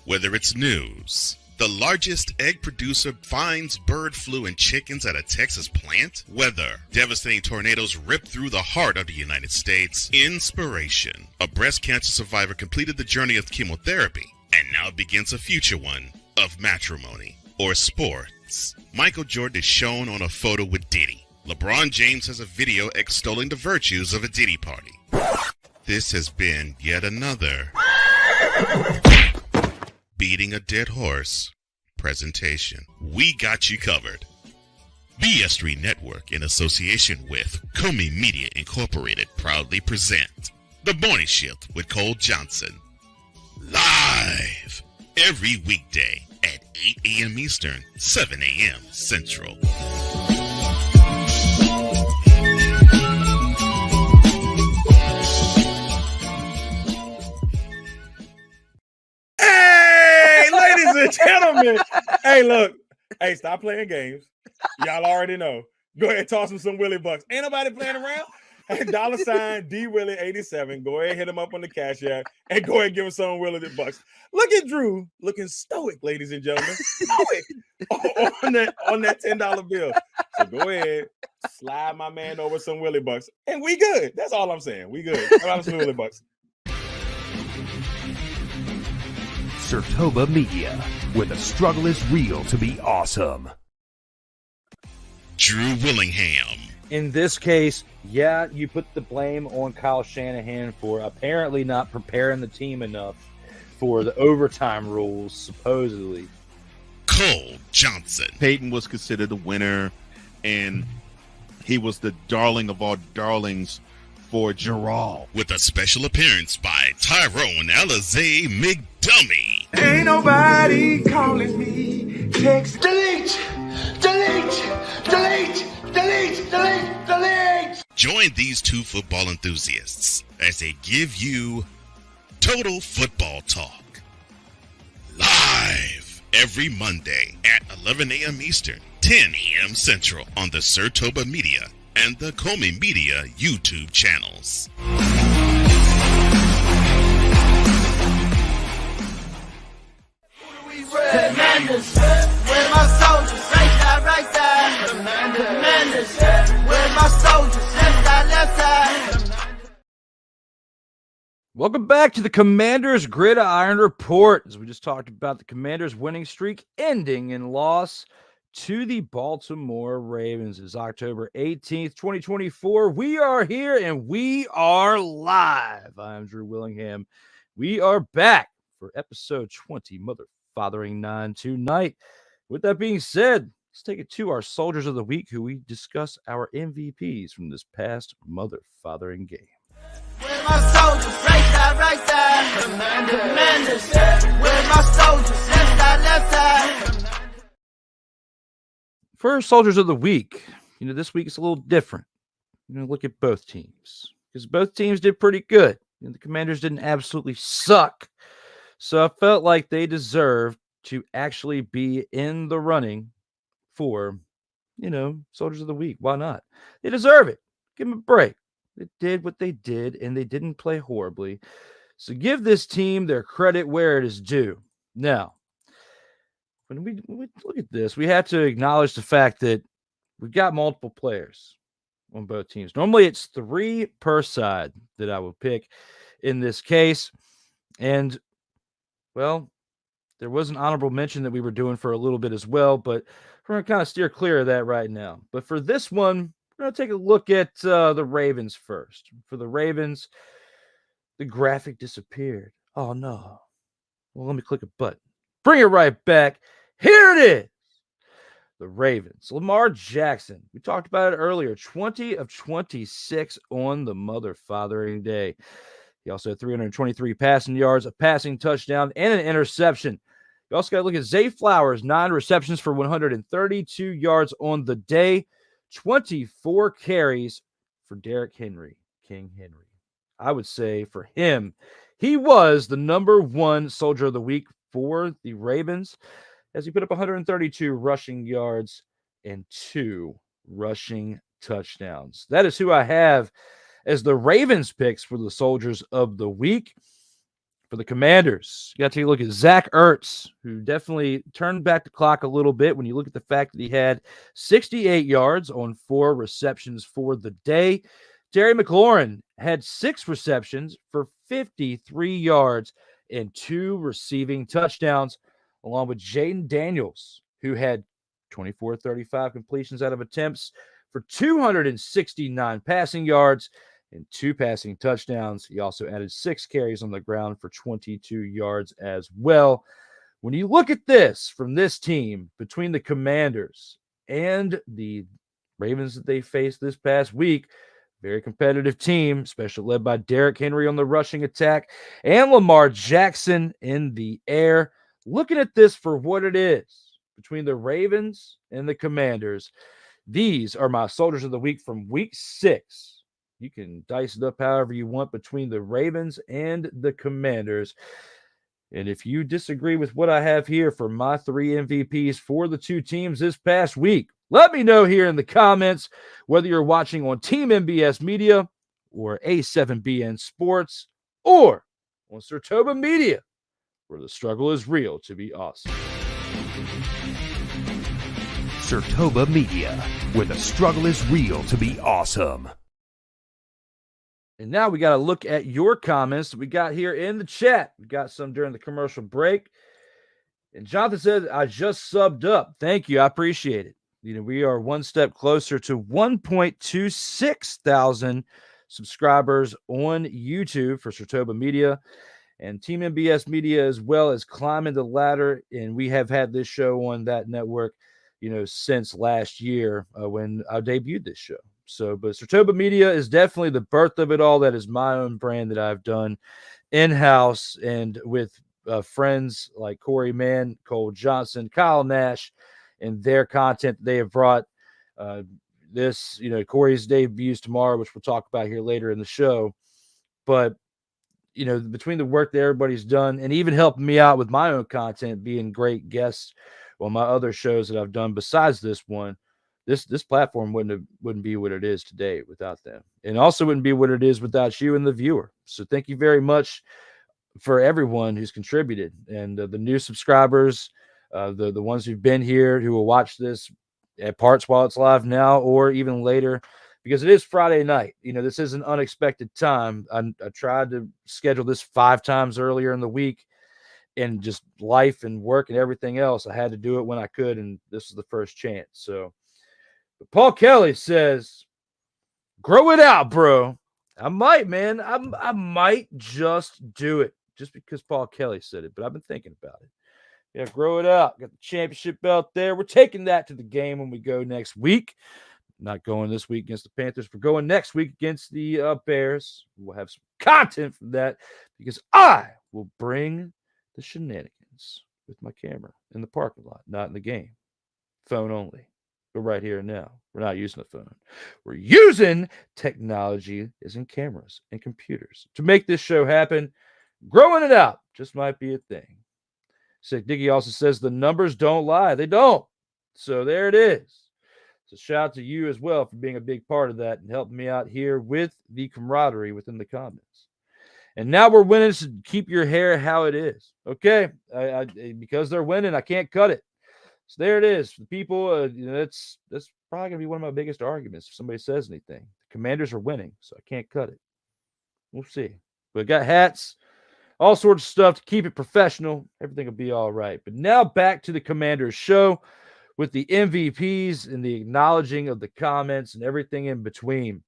Whether it's news, the largest egg producer finds bird flu in chickens at a Texas plant, weather, devastating tornadoes rip through the heart of the United States, inspiration, a breast cancer survivor completed the journey of chemotherapy, and now begins a future one of matrimony or sports. Michael Jordan is shown on a photo with Diddy. LeBron James has a video extolling the virtues of a Diddy party. This has been yet another beating a dead horse presentation. We got you covered. BS3 Network, in association with Comey Media Incorporated, proudly present The Morning Shift with Cole Johnson. Live every weekday at 8 a.m. Eastern, 7 a.m. Central. Hey, ladies and gentlemen. Hey, look. Hey, stop playing games. Y'all already know. Go ahead and toss him some Willie Bucks. Ain't nobody playing around. Hey, $sign DWillie87. Go ahead and hit him up on the Cash App and go ahead and give him some Willie Bucks. Look at Drew looking stoic, ladies and gentlemen. Stoic on that $10 bill. So go ahead, slide my man over some Willie Bucks, and we good. That's all I'm saying. We good. I'll some Willie Bucks. Sartoba Media, where the struggle is real to be awesome. Drew Willingham. In this case, yeah, you put the blame on Kyle Shanahan for apparently not preparing the team enough for the overtime rules, supposedly. Cole Johnson. Peyton was considered a winner, and he was the darling of all darlings for Gerald. With a special appearance by Tyrone Alizé McDummy. Ain't nobody calling me. Text delete, delete, delete, delete, delete, delete. Join these two football enthusiasts as they give you Total Football Talk. Live every Monday at 11 a.m. Eastern, 10 a.m. Central on the Surtoba Media and the Comey Media YouTube channels. Commanders, where my soldiers? Right side, right side. Commanders, where my soldiers? Left side, left side. Welcome back to the Commanders Gridiron Report. As we just talked about the Commanders' winning streak ending in loss to the Baltimore Ravens. It's October 18th, 2024. We are here and we are live. I'm Drew Willingham. We are back for episode 20, Mother-Fathering 9 tonight. With that being said, let's take it to our Soldiers of the Week, who we discuss our MVPs from this past Mother-Fathering game. Where my soldiers? Right side, right side. Commanders, where my soldiers? Left side, left side. For Soldiers of the Week, this week is a little different. Look at both teams, because both teams did pretty good. The Commanders didn't absolutely suck. So I felt like they deserved to actually be in the running for, Soldiers of the Week. Why not? They deserve it. Give them a break. They did what they did, and they didn't play horribly. So give this team their credit where it is due. Now, when we look at this, we have to acknowledge the fact that we've got multiple players on both teams. Normally, it's 3 per side that I would pick in this case. And, well, there was an honorable mention that we were doing for a little bit as well, but we're going to kind of steer clear of that right now. But for this one, we're going to take a look at the Ravens first. For the Ravens, the graphic disappeared. Oh, no. Well, let me click a button. Bring it right back. Here it is. The Ravens. Lamar Jackson. We talked about it earlier. 20 of 26 on the Mother-Fathering Day. He also had 323 passing yards, a passing touchdown, and an interception. You also got to look at Zay Flowers, 9 receptions for 132 yards on the day. 24 carries for Derrick Henry, King Henry. I would say for him, he was the number 1 Soldier of the Week for the Ravens, as he put up 132 rushing yards and 2 rushing touchdowns. That is who I have as the Ravens picks for the Soldiers of the Week. For the Commanders, you got to take a look at Zach Ertz, who definitely turned back the clock a little bit when you look at the fact that he had 68 yards on 4 receptions for the day. Terry McLaurin had 6 receptions for 53 yards and 2 receiving touchdowns, along with Jaden Daniels, who had 24-35 completions out of attempts for 269 passing yards and 2 passing touchdowns. He also added 6 carries on the ground for 22 yards as well. When you look at this from this team, between the Commanders and the Ravens that they faced this past week, very competitive team, especially led by Derrick Henry on the rushing attack and Lamar Jackson in the air. Looking at this for what it is between the Ravens and the Commanders, these are my Soldiers of the Week from week 6. You can dice it up however you want between the Ravens and the Commanders. And if you disagree with what I have here for my 3 MVPs for the 2 teams this past week, let me know here in the comments, whether you're watching on Team MBS Media or A7BN Sports or on Surtoba Media, where the struggle is real to be awesome. Surtoba Media, where the struggle is real to be awesome. And now we got to look at your comments that we got here in the chat. We got some during the commercial break. And Jonathan said, I just subbed up. Thank you. I appreciate it. We are one step closer to 1.26 thousand subscribers on YouTube for Surtoba Media and Team MBS Media, as well as climbing the ladder. And we have had this show on that network, since last year when I debuted this show. So, but Sartoba Media is definitely the birth of it all. That is my own brand that I've done in-house and with friends like Corey Mann, Cole Johnson, Kyle Nash, and their content they have brought. This, Corey's debuts tomorrow, which we'll talk about here later in the show. But, between the work that everybody's done and even helping me out with my own content, being great guests on my other shows that I've done besides this one, this platform wouldn't be what it is today without them. And also wouldn't be what it is without you and the viewer. So thank you very much for everyone who's contributed. And the new subscribers, the ones who've been here, who will watch this at parts while it's live now or even later, because it is Friday night. This is an unexpected time. I tried to schedule this 5 times earlier in the week, and just life and work and everything else, I had to do it when I could, and this is the first chance. So, but Paul Kelly says, grow it out, bro. I might, man. I might just do it just because Paul Kelly said it, but I've been thinking about it. Yeah, grow it out. Got the championship belt there. We're taking that to the game when we go next week. Not going this week against the Panthers. We're going next week against the Bears. We'll have some content from that because I will bring the shenanigans with my camera in the parking lot, not in the game. Phone only. But right here and now. We're not using the phone. We're using technology as in cameras and computers to make this show happen. Growing it out just might be a thing. Sick Diggy also says the numbers don't lie. They don't. So there it is. So shout out to you as well for being a big part of that and helping me out here with the camaraderie within the comments. And now we're winning, so keep your hair how it is. Okay. Because they're winning, I can't cut it. So there it is. The people, that's probably going to be one of my biggest arguments if somebody says anything. The Commanders are winning, so I can't cut it. We'll see. But I got hats, all sorts of stuff to keep it professional. Everything will be all right. But now back to the Commanders show with the MVPs and the acknowledging of the comments and everything in between.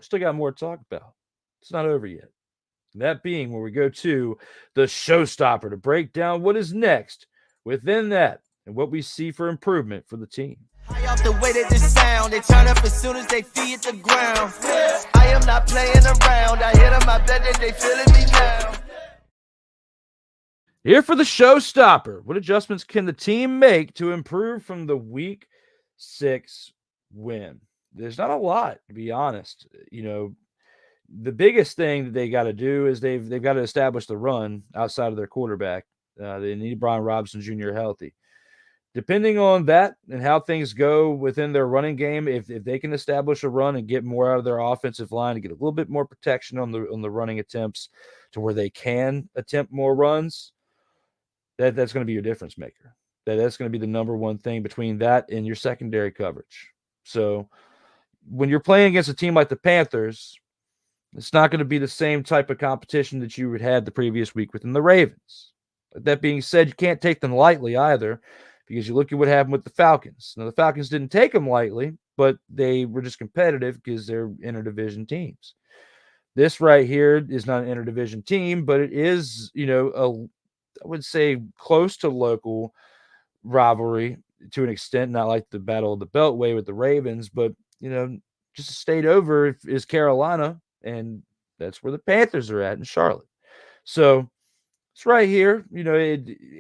Still got more to talk about. It's not over yet. That being where we go to the showstopper to break down what is next within that and what we see for improvement for the team. High off the way that this sound, they turn up as soon as they feet the ground. I am not playing around. I hit them, I bet that they feeling me now. Here for the showstopper. What adjustments can the team make to improve from the week 6 win? There's not a lot, to be honest. The biggest thing that they got to do is they've got to establish the run outside of their quarterback. They need Brian Robinson Jr. healthy. Depending on that and how things go within their running game, if they can establish a run and get more out of their offensive line and get a little bit more protection on the running attempts to where they can attempt more runs, that's going to be your difference maker. That's going to be the number one thing between that and your secondary coverage. So when you're playing against a team like the Panthers, it's not going to be the same type of competition that you had the previous week within the Ravens. But that being said, you can't take them lightly either, because you look at what happened with the Falcons. Now, the Falcons didn't take them lightly, but they were just competitive because they're interdivision teams. This right here is not an interdivision team, but it is, I would say close to local rivalry to an extent, not like the Battle of the Beltway with the Ravens, but, just a state over is Carolina, and that's where the Panthers are at in Charlotte. So it's right here.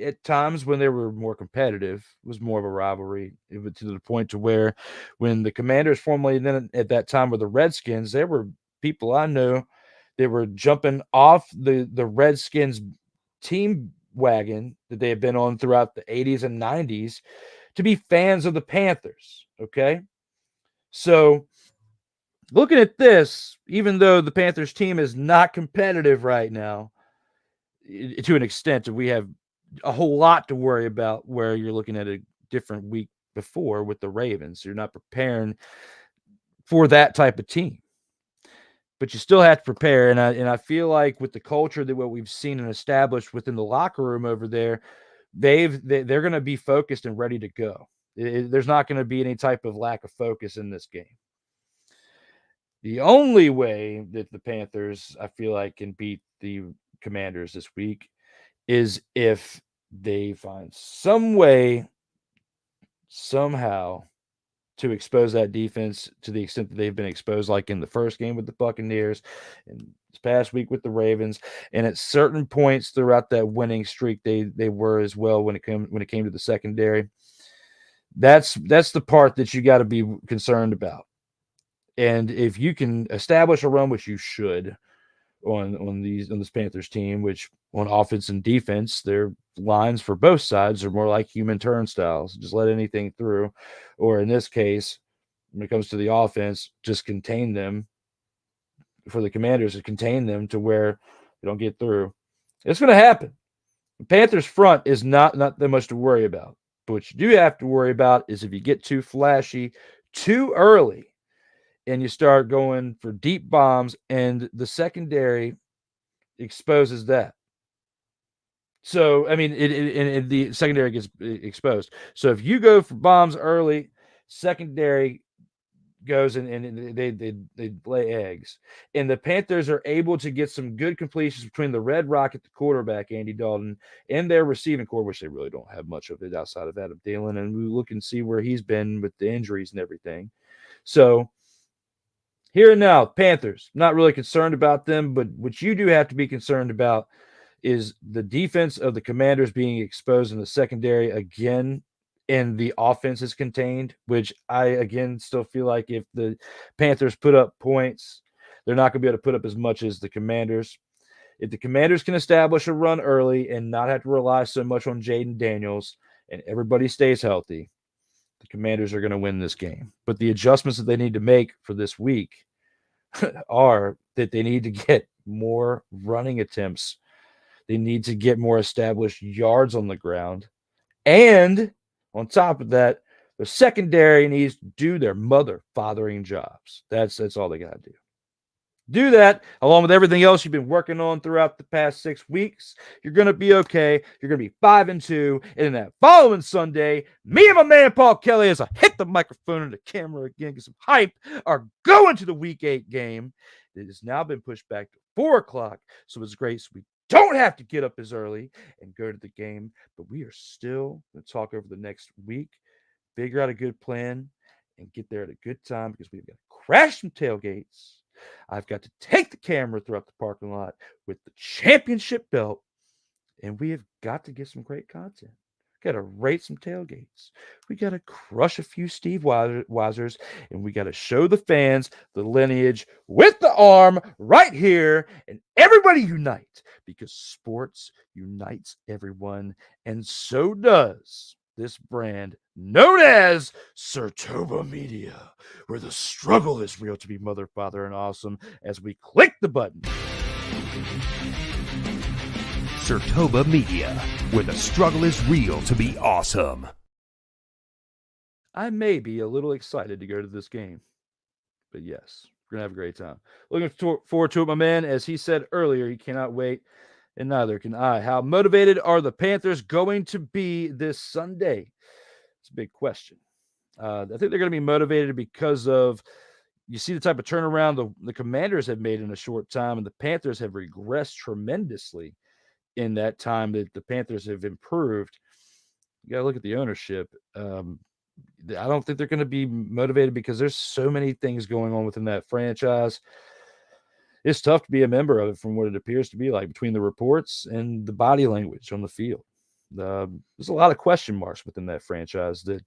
At times when they were more competitive, it was more of a rivalry, to the point to where when the Commanders formerly then at that time were the Redskins, there were people I know that were jumping off the Redskins team wagon that they had been on throughout the 80s and 90s to be fans of the Panthers. Okay. So looking at this, even though the Panthers team is not competitive right now, to an extent that we have a whole lot to worry about, where you're looking at a different week before with the Ravens. You're not preparing for that type of team, but you still have to prepare. And I feel like with the culture that what we've seen and established within the locker room over there, they're going to be focused and ready to go. There's not going to be any type of lack of focus in this game. The only way that the Panthers, I feel like, can beat the Commanders this week is if they find some way, somehow, to expose that defense to the extent that they've been exposed, like in the first game with the Buccaneers and this past week with the Ravens. And at certain points throughout that winning streak, they were as well when it came to the secondary. That's the part that you got to be concerned about. And if you can establish a run, which you should, on this Panthers team, which on offense and defense, their lines for both sides are more like human turnstiles. Just let anything through. Or in this case, when it comes to the offense, just contain them. For the Commanders, to contain them to where they don't get through. It's going to happen. The Panthers front is not that much to worry about. But what you do have to worry about is if you get too flashy too early and you start going for deep bombs, and the secondary exposes that. So, I mean, the secondary gets exposed. So if you go for bombs early, secondary goes and they lay eggs. And the Panthers are able to get some good completions between the Red Rocket, the quarterback, Andy Dalton, and their receiving core, which they really don't have much of it outside of Adam Thielen. And we look and see where he's been with the injuries and everything. So here and now, Panthers, not really concerned about them, but what you do have to be concerned about is the defense of the Commanders being exposed in the secondary again, and the offense is contained, which I, again, still feel like if the Panthers put up points, they're not going to be able to put up as much as the Commanders. If the Commanders can establish a run early and not have to rely so much on Jaden Daniels and everybody stays healthy, the Commanders are going to win this game. But the adjustments that they need to make for this week are that they need to get more running attempts. They need to get more established yards on the ground. And on top of that, the secondary needs to do their mother-fathering jobs. That's all they got to do. Do that, along with everything else you've been working on throughout the past 6 weeks. You're going to be okay. You're going to be 5-2. And then that following Sunday, me and my man Paul Kelly, as I hit the microphone and the camera again, get some hype, are going to the Week 8 game. It has now been pushed back to 4 o'clock. So it's great. So we don't have to get up as early and go to the game. But we are still going to talk over the next week, figure out a good plan, and get there at a good time because we've got to crash some tailgates. I've got to take the camera throughout the parking lot with the championship belt, and we have got to get some great content. Got to rate some tailgates. We got to crush a few Steve Weisers, and we got to show the fans the lineage with the arm right here, and everybody unite because sports unites everyone, and so does this brand known as Surtoba Media, where the struggle is real to be mother, father, and awesome as we click the button. Surtoba Media, where the struggle is real to be awesome. I may be a little excited to go to this game, but yes, we're going to have a great time. Looking forward to it, my man. As he said earlier, he cannot wait, and neither can I. How motivated are the Panthers going to be this Sunday? It's a big question. I think they're going to be motivated because of, you see the type of turnaround the Commanders have made in a short time, and the Panthers have regressed tremendously in that time that the Panthers have improved. You got to look at the ownership. I don't think they're going to be motivated because there's so many things going on within that franchise. It's tough to be a member of it from what it appears to be like between the reports and the body language on the field. There's a lot of question marks within that franchise that,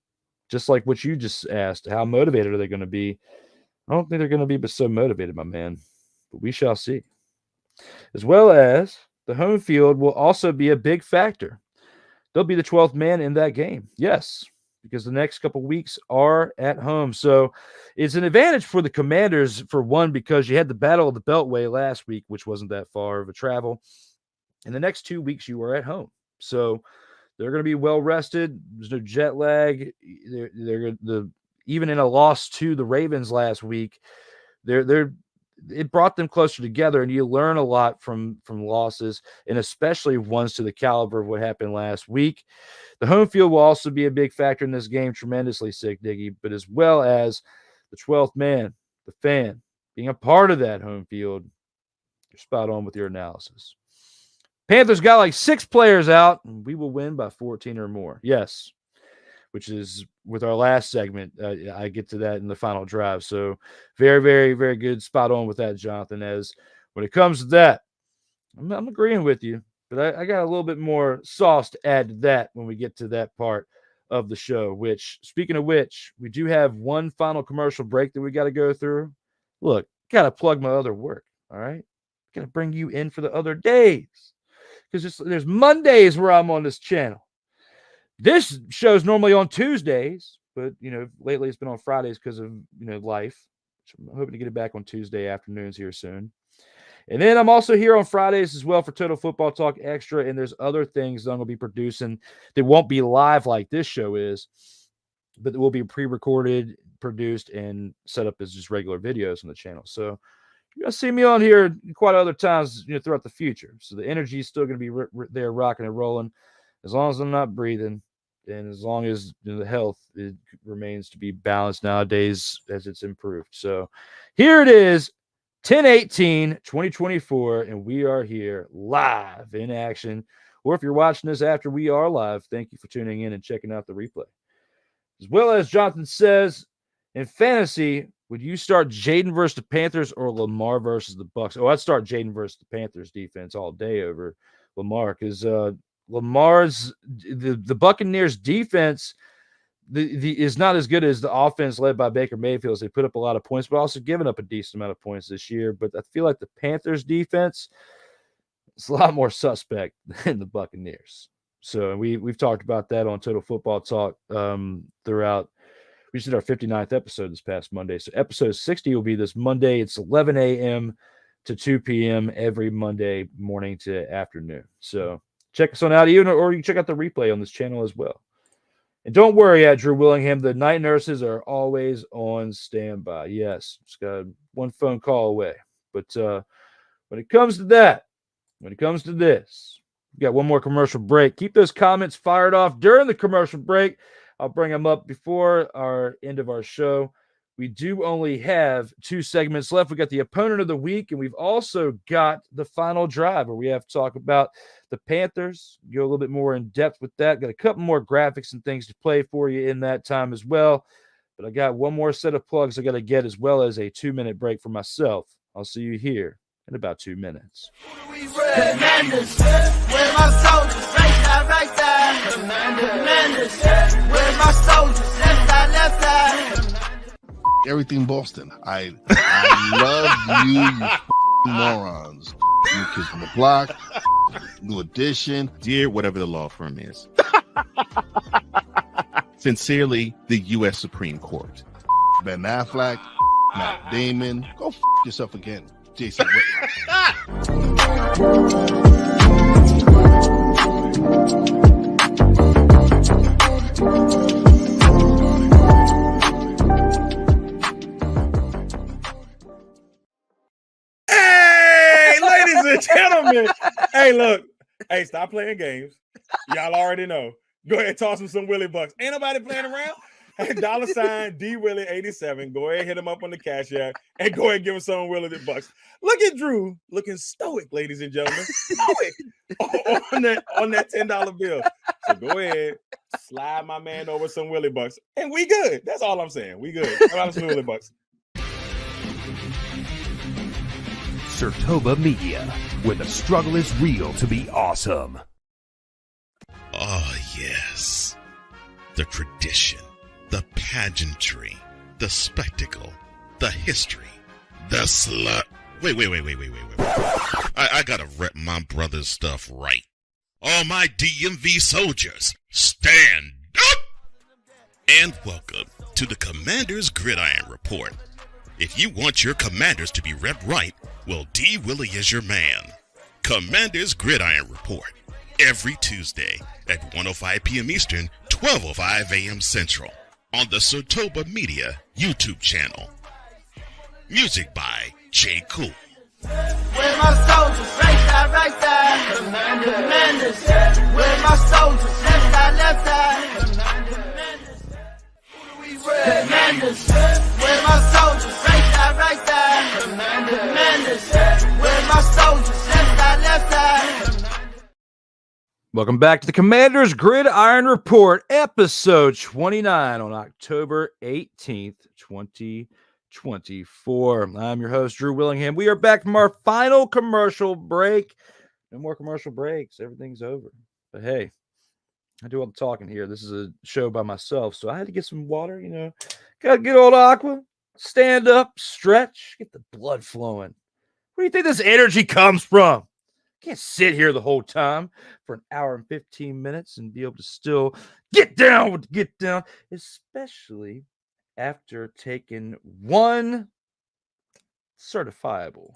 just like what you just asked, how motivated are they going to be? I don't think they're going to be so motivated, my man, but we shall see. As well as the home field will also be a big factor. They'll be the 12th man in that game. Yes, because the next couple weeks are at home. So it's an advantage for the Commanders, for one, because you had the Battle of the Beltway last week, which wasn't that far of a travel. And the next 2 weeks you are at home. So they're going to be well rested. There's no jet lag. Even in a loss to the Ravens last week, it brought them closer together, and you learn a lot from losses, and especially ones to the caliber of what happened last week. The home field will also be a big factor in this game, tremendously sick, Diggy, but as well as the 12th man, the fan, being a part of that home field. You're spot on with your analysis. Panthers got like 6 players out, and we will win by 14 or more. Yes, which is with our last segment. I get to that in the final drive. So very, very, very good. Spot on with that, Jonathan. As when it comes to that, I'm agreeing with you, but I got a little bit more sauce to add to that when we get to that part of the show, which, speaking of which, we do have one final commercial break that we got to go through. Look, got to plug my other work. All right. Got to bring you in for the other days, because there's Mondays where I'm on this channel. This show's normally on Tuesdays, but, lately it's been on Fridays because of, life. I'm hoping to get it back on Tuesday afternoons here soon. And then I'm also here on Fridays as well for Total Football Talk Extra. And there's other things that I'm going to be producing that won't be live like this show is, but that will be pre-recorded, produced, and set up as just regular videos on the channel. So you're going to see me on here quite other times throughout the future. So the energy is still going to be there rocking and rolling as long as I'm not breathing. And as long as the health remains to be balanced nowadays as it's improved. So here it is. 10/18/2024, and we are here live in action. Or if you're watching this after we are live, thank you for tuning in and checking out the replay. As well as Jonathan says, in fantasy, would you start Jaden versus the Panthers or Lamar versus the Bucs? Oh, I'd start Jaden versus the Panthers defense all day over Lamar, because Lamar's the Buccaneers defense is not as good as the offense led by Baker Mayfield. They put up a lot of points, but also given up a decent amount of points this year. But I feel like the Panthers defense is a lot more suspect than the Buccaneers. So we've talked about that on Total Football Talk throughout. We just did our 59th episode this past Monday. So episode 60 will be this Monday. It's 11 a.m. to 2 p.m. every Monday morning to afternoon. So check us on out, or you can check out the replay on this channel as well. And don't worry, at Drew Willingham, the night nurses are always on standby. Yes, just got one phone call away. But when it comes to that, when it comes to this, we got one more commercial break. Keep those comments fired off during the commercial break. I'll bring them up before our end of our show. We do only have 2 segments left. We got the opponent of the week, and we've also got the final drive where we have to talk about the Panthers, go a little bit more in depth with that. Got a couple more graphics and things to play for you in that time as well. But I got one more set of plugs I got to get, as well as a 2-minute break for myself. I'll see you here in about 2 minutes. Commanders, where my soldiers, right side. Commanders, where my soldiers, left side. Everything Boston. I love you morons. New Kids on the Block, New Edition. Dear whatever the law firm is. Sincerely, the U.S. Supreme Court. Ben Affleck, Matt Damon. Go yourself again, Jason Whitlock. Gentlemen, hey, look, hey, stop playing games. Y'all already know. Go ahead and toss him some Willie Bucks. Ain't nobody playing around. $, D Willie 87. Go ahead, hit him up on the Cash App, and go ahead and give him some Willie Bucks. Look at Drew looking stoic, ladies and gentlemen, stoic on that $10 bill. So go ahead, slide my man over some Willie Bucks, and we good. That's all I'm saying. We good. How about some Willie Bucks? Sertoba Media, where the struggle is real to be awesome. Oh, yes. The tradition, the pageantry, the spectacle, the history, the slut. Wait. I gotta rep my brother's stuff right. All my DMV soldiers, stand up! And welcome to the Commanders Gridiron Report. If you want your Commanders to be repped right, well, D. Willie is your man. Commanders Gridiron Report. Every Tuesday at 1:05 p.m. Eastern, 12:05 a.m. Central. On the Sertoba Media YouTube channel. Music by J.KUL. Where my soldiers, right side. Commanders, where my soldiers, left side. Commanders, where my soldiers, right side. Commanders, where my soldiers, left side. Welcome back to the Commanders Gridiron Report, episode 29 on October 18th, 2024. I'm your host, Drew Willingham. We are back from our final commercial break. No more commercial breaks. Everything's over. But hey, I do all the talking here. This is a show by myself, so I had to get some water, Got to get old Aqua, stand up, stretch, get the blood flowing. Where do you think this energy comes from? Can't sit here the whole time for an hour and 15 minutes and be able to still get down, especially after taking one certifiable.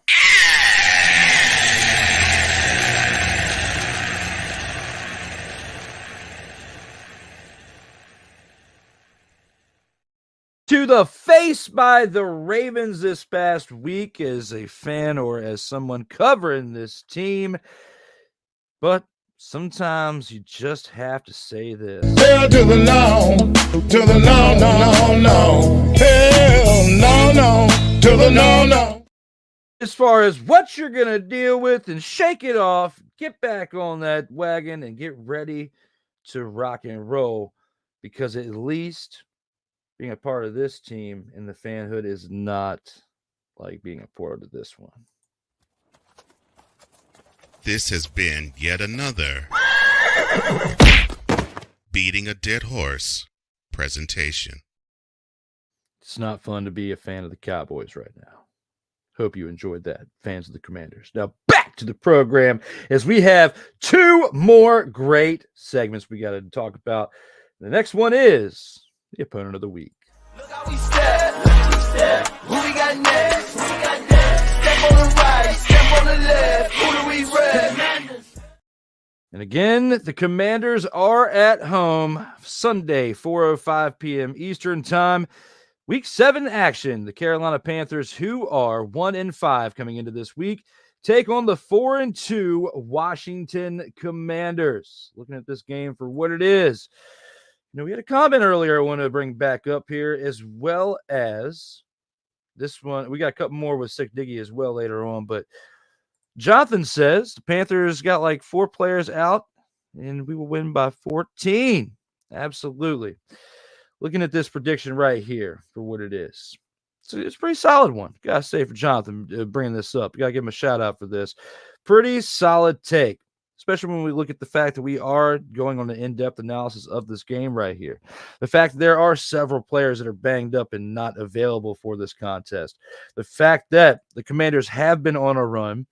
To the face by the Ravens this past week as a fan or as someone covering this team. But sometimes you just have to say this. Hell to the no, to the no, no, no, no. Hell no, no, to the no, no. As far as what you're going to deal with and shake it off, get back on that wagon and get ready to rock and roll, because at least being a part of this team in the fanhood is not like being a part of this one. This has been yet another Beating a Dead Horse presentation. It's not fun to be a fan of the Cowboys right now. Hope you enjoyed that, fans of the Commanders. Now back to the program as we have two more great segments we got to talk about. The next one is the opponent of the week. Look how we step, Who we got next? Step on the right, step on the left. Who do we rep? And again, the Commanders are at home Sunday, 4:05 p.m. Eastern Time. Week 7 action. The Carolina Panthers, who are 1-5 coming into this week, take on the 4-2 Washington Commanders. Looking at this game for what it is. We had a comment earlier I want to bring back up here, as well as this one. We got a couple more with Sick Diggy as well later on, but Jonathan says the Panthers got like 4 players out and we will win by 14. Absolutely. Looking at this prediction right here for what it is. So it's a pretty solid one. Got to say for Jonathan bringing this up. Got to give him a shout out for this. Pretty solid take. Especially when we look at the fact that we are going on an in-depth analysis of this game right here. The fact that there are several players that are banged up and not available for this contest. The fact that the Commanders have been on a run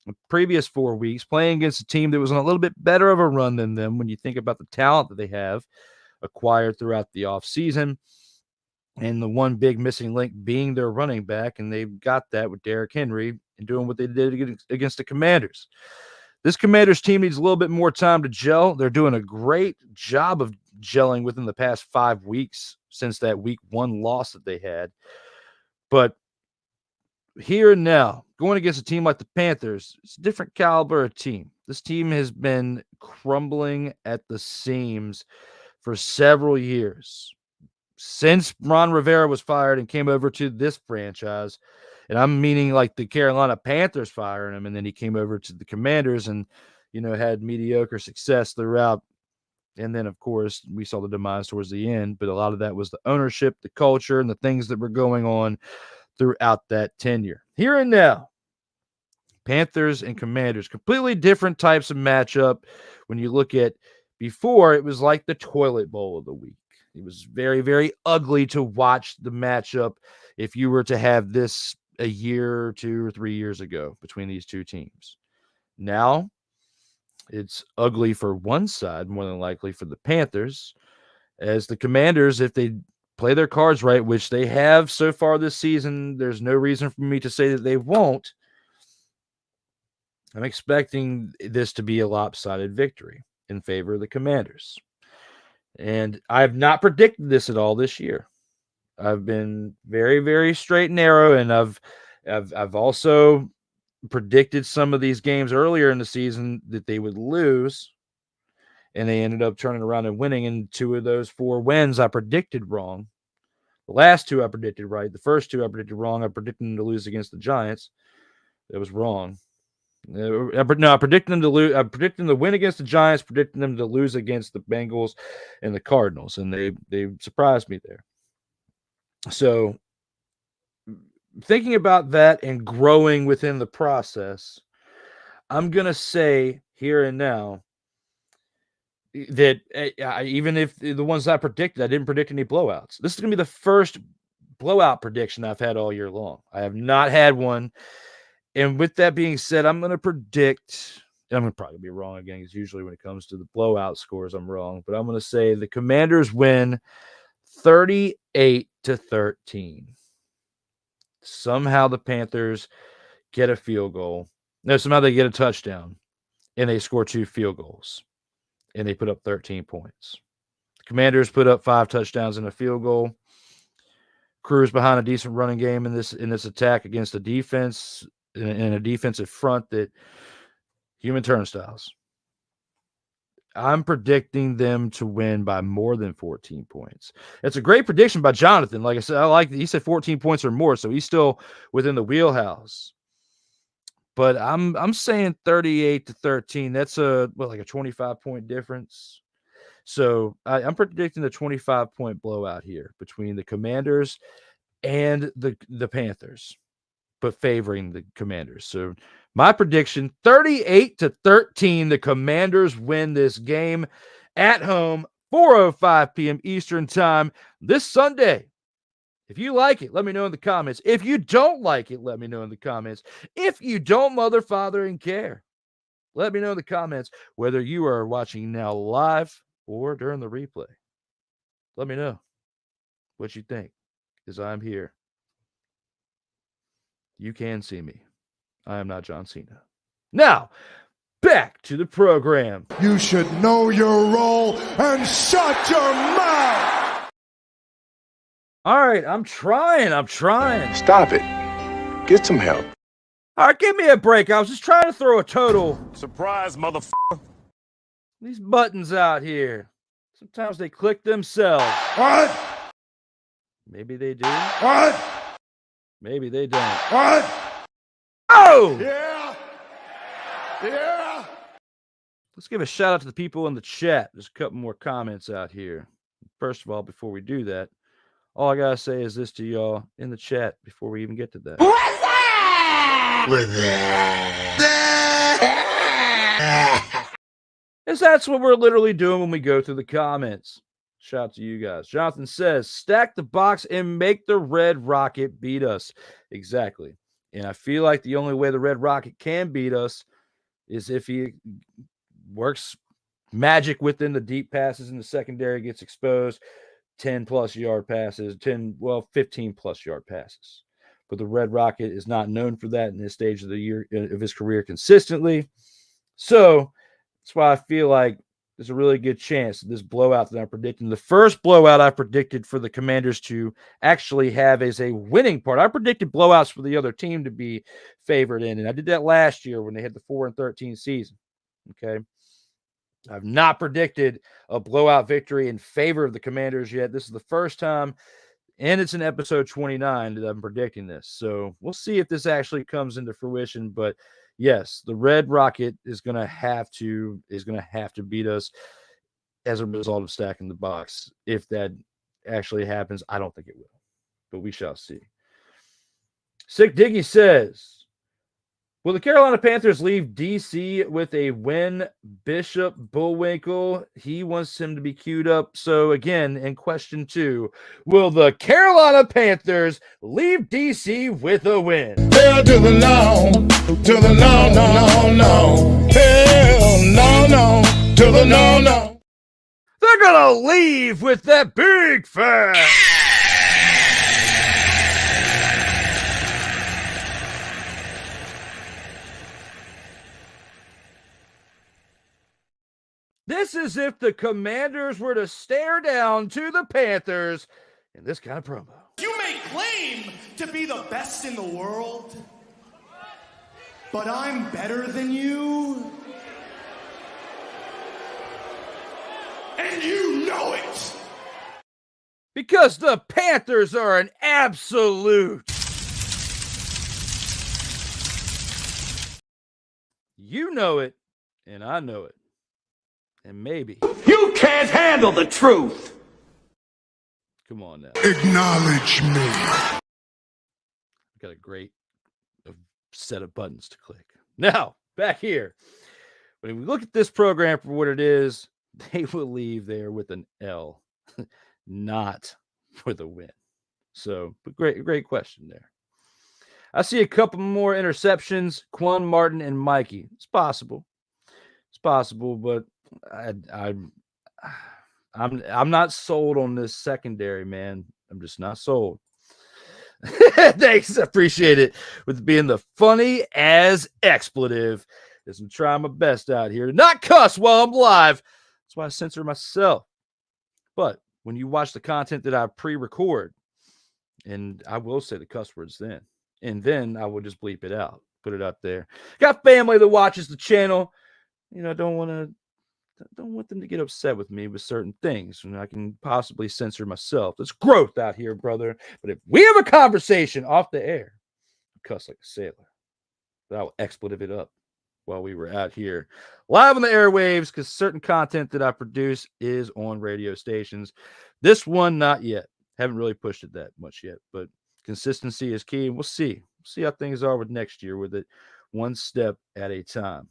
the previous 4 weeks, playing against a team that was on a little bit better of a run than them when you think about the talent that they have acquired throughout the offseason. And the one big missing link being their running back, and they've got that with Derrick Henry and doing what they did against the Commanders. This Commanders team needs a little bit more time to gel. They're doing a great job of gelling within the past 5 weeks since that week 1 loss that they had. But here and now, going against a team like the Panthers, it's a different caliber of team. This team has been crumbling at the seams for several years. Since Ron Rivera was fired and came over to this franchise, and I'm meaning like the Carolina Panthers firing him, and then he came over to the Commanders and, had mediocre success throughout. And then, of course, we saw the demise towards the end, but a lot of that was the ownership, the culture, and the things that were going on throughout that tenure. Here and now, Panthers and Commanders, completely different types of matchup. When you look at before, it was like the toilet bowl of the week. It was very, very ugly to watch the matchup if you were to have this a year or 2 or 3 years ago between these two teams. Now, it's ugly for one side, more than likely for the Panthers, as the Commanders, if they play their cards right, which they have so far this season, there's no reason for me to say that they won't. I'm expecting this to be a lopsided victory in favor of the Commanders. And I have not predicted this at all this year. I've been very, very straight and narrow, and I've also predicted some of these games earlier in the season that they would lose, and they ended up turning around and winning. And 2 of those 4 wins I predicted wrong. The last 2 I predicted right. The first 2 I predicted wrong. I predicted them to lose against the Giants. That was wrong. I'm predicting them to lose. I'm predicting the win against the Giants, predicting them to lose against the Bengals and the Cardinals, and they surprised me there. So thinking about that and growing within the process, I'm going to say here and now that even if the ones I predicted, I didn't predict any blowouts. This is going to be the first blowout prediction I've had all year long. I have not had one. And with that being said, I'm going to predict, and I'm going to probably be wrong again, because usually when it comes to the blowout scores, I'm wrong. But I'm going to say the Commanders win 38-13. Somehow the Panthers get a field goal. No, somehow they get a touchdown, and they score 2 field goals, and they put up 13 points. The Commanders put up 5 touchdowns and a field goal. Cruise behind a decent running game in this attack against a defense in a defensive front that human turnstiles. I'm predicting them to win by more than 14 points. It's a great prediction by Jonathan. Like I said, he said 14 points or more, so he's still within the wheelhouse. But I'm saying 38-13. That's like a 25-point difference. So I'm predicting a 25-point blowout here between the Commanders and the Panthers, but favoring the Commanders. So my prediction, 38-13, the Commanders win this game at home, 4:05 p.m. Eastern time this Sunday. If you like it, let me know in the comments. If you don't like it, let me know in the comments. If you don't mother, father, and care, let me know in the comments whether you are watching now live or during the replay. Let me know what you think, because I'm here. You can see me. I am not John Cena. Now, back to the program. You should know your role and shut your mouth. All right, I'm trying. Stop it. Get some help. All right, give me a break. I was just trying to throw a total. Surprise, motherfucker. These buttons out here. Sometimes they click themselves. What? Maybe they do. What? Maybe they don't. What? Oh! Yeah. Yeah. Let's give a shout out to the people in the chat. There's a couple more comments out here. First of all, before we do that, all I gotta say is this to y'all in the chat before we even get to that. What's that? Is that's what we're literally doing when we go through the comments. Shout out to you guys. Jonathan says, stack the box and make the Red Rocket beat us. Exactly. And I feel like the only way the Red Rocket can beat us is if he works magic within the deep passes in the secondary, gets exposed, 10-plus yard passes, 15-plus yard passes. But the Red Rocket is not known for that in this stage of the year of his career consistently. So that's why I feel like there's a really good chance that this blowout that I'm predicting, the first blowout I predicted for the Commanders to actually have as a winning part. I predicted blowouts for the other team to be favored in, and I did that last year when they had the 4-13 season. Okay. I've not predicted a blowout victory in favor of the Commanders yet. This is the first time, and it's in episode 29 that I'm predicting this. So we'll see if this actually comes into fruition. But yes, the Red Rocket is going to have to beat us as a result of stacking the box. If that actually happens, I don't think it will, but we shall see. Sick Diggy says, will the Carolina Panthers leave DC with a win? Bishop Bullwinkle, he wants him to be queued up. So again, in question 2, will the Carolina Panthers leave DC with a win? Hell to the no, to the no, no, no, no. Hell no, no, to the no, no. They're gonna leave with that big fat. This is if the Commanders were to stare down to the Panthers in this kind of promo. You may claim to be the best in the world, but I'm better than you. And you know it. Because the Panthers are an absolute You know it, and I know it. And maybe. You can't handle the truth. Come on now. Acknowledge me. Got a great set of buttons to click. Now, back here. When we look at this program for what it is, they will leave there with an L, not with a win. So, but great question there. I see a couple more interceptions, Quan, Martin, and Mikey. It's possible. It's possible, but I'm not sold on this secondary, man. I'm just not sold. Thanks, I appreciate it. With being the funny as expletive, as I'm trying my best out here to not cuss while I'm live. That's why I censor myself. But when you watch the content that I pre-record, and I will say the cuss words then, and then I will just bleep it out, put it up there. Got family that watches the channel. You know, don't want them to get upset with me with certain things, and I can possibly censor myself. There's growth out here, brother. But if we have a conversation off the air, I'll cuss like a sailor. But I will expletive it up while we were out here live on the airwaves, because certain content that I produce is on radio stations. This one, not yet. Haven't really pushed it that much yet, but consistency is key, and we'll see. We'll see how things are with next year with it, one step at a time.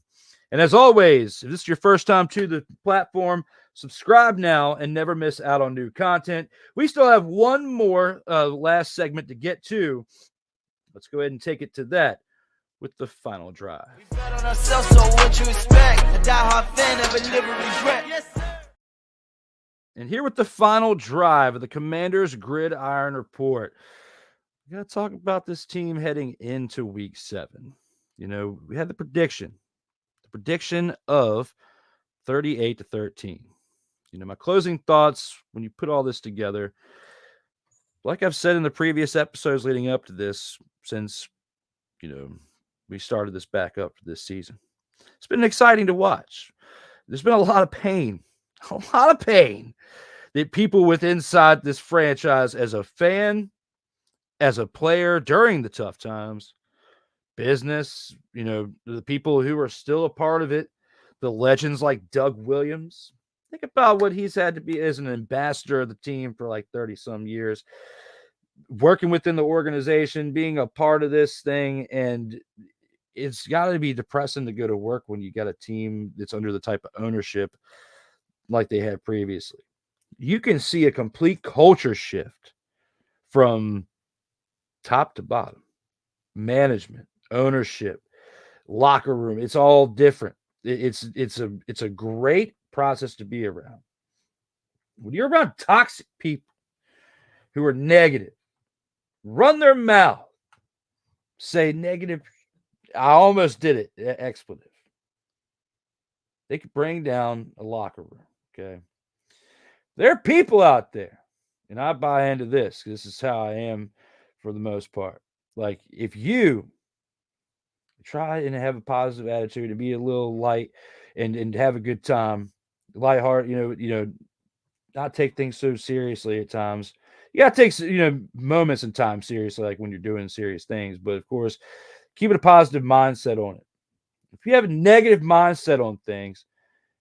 And as always, if this is your first time to the platform, subscribe now and never miss out on new content. We still have one more last segment to get to. Let's go ahead and take it to that with the final drive. We bet on ourselves, so what you expect? A diehard fan never live with regret. Yes, sir. And here with the final drive of the Commanders Gridiron Report, we got to talk about this team heading into Week 7. You know, we had the prediction of 38-13. You know, my closing thoughts when you put all this together, like I've said in the previous episodes leading up to this, since, you know, we started this back up for this season, it's been exciting to watch. There's been a lot of pain that people with inside this franchise, as a fan, as a player during the tough times, business, you know, the people who are still a part of it, the legends like Doug Williams. Think about what he's had to be as an ambassador of the team for like 30 some years, working within the organization, being a part of this thing. And it's got to be depressing to go to work when you got a team that's under the type of ownership like they had previously. You can see a complete culture shift from top to bottom. Management, ownership, locker room, it's all different. It's a great process to be around. When you're around toxic people who are negative, run their mouth, say negative, I almost did it, expletive. They could bring down a locker room, okay? There are people out there, and I buy into this. This is how I am for the most part. Like, if you try and have a positive attitude and be a little light and have a good time, lighthearted, you know, not take things so seriously at times. You got to take, you know, moments in time seriously, like when you're doing serious things. But of course, keep it a positive mindset on it. If you have a negative mindset on things,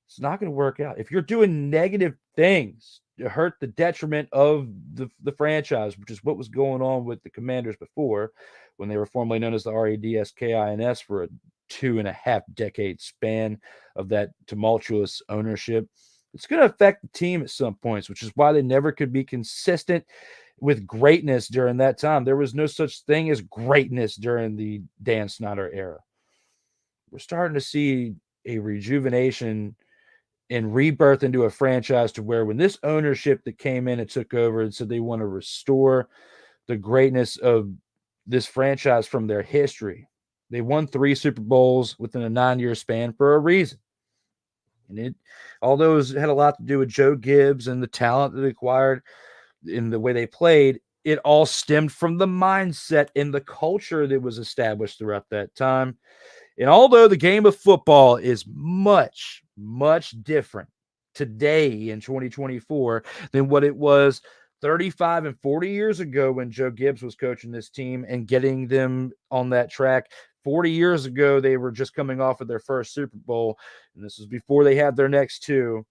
it's not going to work out. If you're doing negative things to hurt the detriment of the franchise, which is what was going on with the Commanders before, when they were formerly known as the RADSKINS for a 2.5 decade span of that tumultuous ownership, it's going to affect the team at some points, which is why they never could be consistent with greatness during that time. There was no such thing as greatness during the Dan Snyder era. We're starting to see a rejuvenation and rebirth into a franchise to where when this ownership that came in and took over and said they want to restore the greatness of this franchise from their history, they won 3 Super Bowls within a 9-year span for a reason. And although it had a lot to do with Joe Gibbs and the talent that they acquired in the way they played, it all stemmed from the mindset and the culture that was established throughout that time. And although the game of football is much, much different today in 2024 than what it was 35 and 40 years ago when Joe Gibbs was coaching this team and getting them on that track, 40 years ago, they were just coming off of their first Super Bowl, and this was before they had their next two.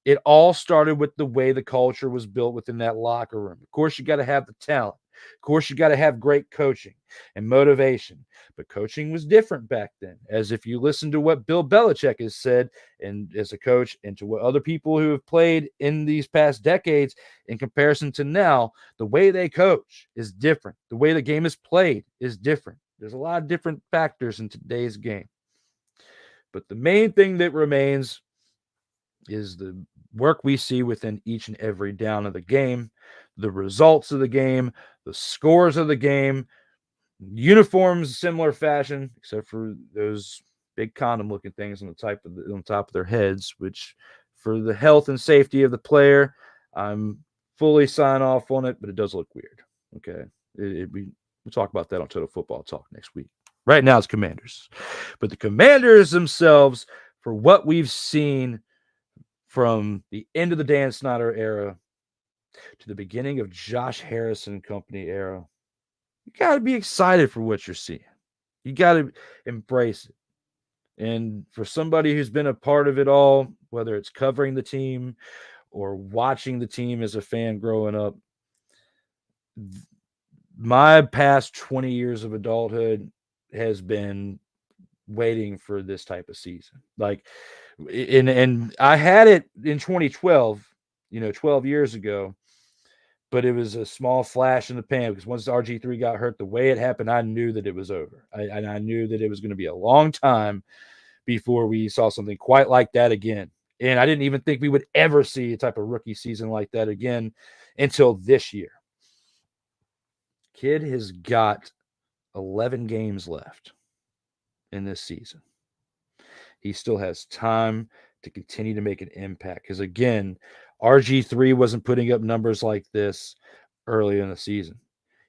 It all started with the way the culture was built within that locker room. Of course, you got to have the talent. Of course, you got to have great coaching and motivation. But coaching was different back then. As if you listen to what Bill Belichick has said and as a coach and to what other people who have played in these past decades in comparison to now, the way they coach is different. The way the game is played is different. There's a lot of different factors in today's game. But the main thing that remains is the work we see within each and every down of the game, the results of the game, the scores of the game, uniforms, similar fashion, except for those big condom-looking things on the top of their heads, which for the health and safety of the player, I'm fully sign off on it, but it does look weird. Okay, we'll talk about that on Total Football Talk next week. Right now, it's Commanders, but the Commanders themselves, for what we've seen from the end of the Dan Snyder era to the beginning of Josh Harrison Company era, you got to be excited for what you're seeing. You got to embrace it. And for somebody who's been a part of it all, whether it's covering the team or watching the team as a fan growing up, my past 20 years of adulthood has been waiting for this type of season. Like, and I had it in 2012, 12 years ago, but it was a small flash in the pan because once RG3 got hurt, the way it happened, I knew that it was over. I knew that it was going to be a long time before we saw something quite like that again. And I didn't even think we would ever see a type of rookie season like that again until this year. Kid has got 11 games left in this season. He still has time to continue to make an impact because, again, RG3 wasn't putting up numbers like this early in the season.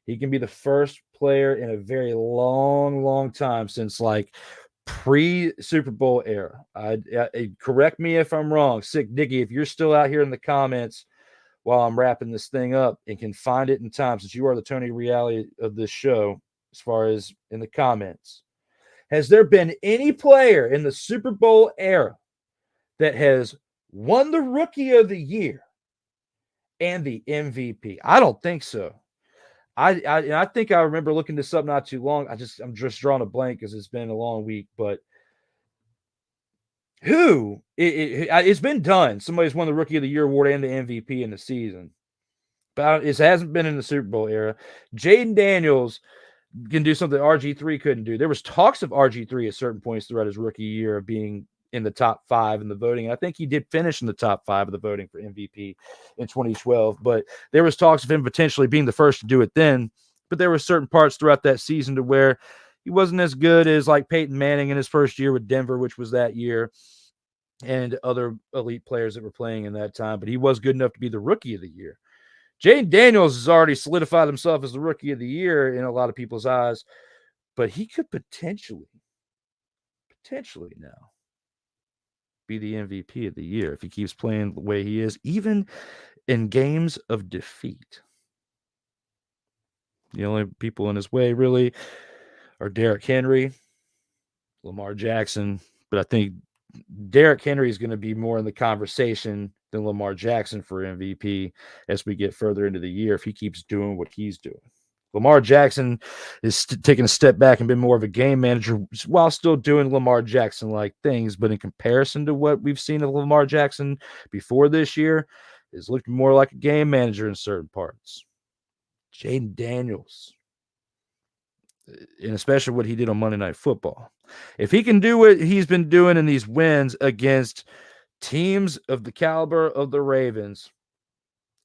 He can be the first player in a very long time since like pre-Super Bowl era. Correct me if I'm wrong. Sick Dicky, if you're still out here in the comments while I'm wrapping this thing up and can find it in time, since you are the Tony Reality of this show as far as in the comments. Has there been any player in the Super Bowl era that has won the Rookie of the Year and the MVP? I don't think so. I think I remember looking this up not too long. I'm just drawing a blank because it's been a long week. But it's been done. Somebody's won the Rookie of the Year award and the MVP in the season, but it hasn't been in the Super Bowl era. Jaden Daniels can do something RG3 couldn't do. There was talks of RG3 at certain points throughout his rookie year of being in the top 5 in the voting. And I think he did finish in the top 5 of the voting for MVP in 2012, but there was talks of him potentially being the first to do it then. But there were certain parts throughout that season to where he wasn't as good as like Peyton Manning in his first year with Denver, which was that year, and other elite players that were playing in that time, but he was good enough to be the Rookie of the Year. Jaden Daniels has already solidified himself as the Rookie of the Year in a lot of people's eyes, but he could potentially now be the MVP of the year if he keeps playing the way he is, even in games of defeat. The only people in his way really are Derrick Henry, Lamar Jackson, but I think Derrick Henry is going to be more in the conversation than Lamar Jackson for MVP as we get further into the year if he keeps doing what he's doing. Lamar Jackson is taking a step back and been more of a game manager while still doing Lamar Jackson-like things, but in comparison to what we've seen of Lamar Jackson before this year, has looked more like a game manager in certain parts. Jaden Daniels, and especially what he did on Monday Night Football. If he can do what he's been doing in these wins against teams of the caliber of the Ravens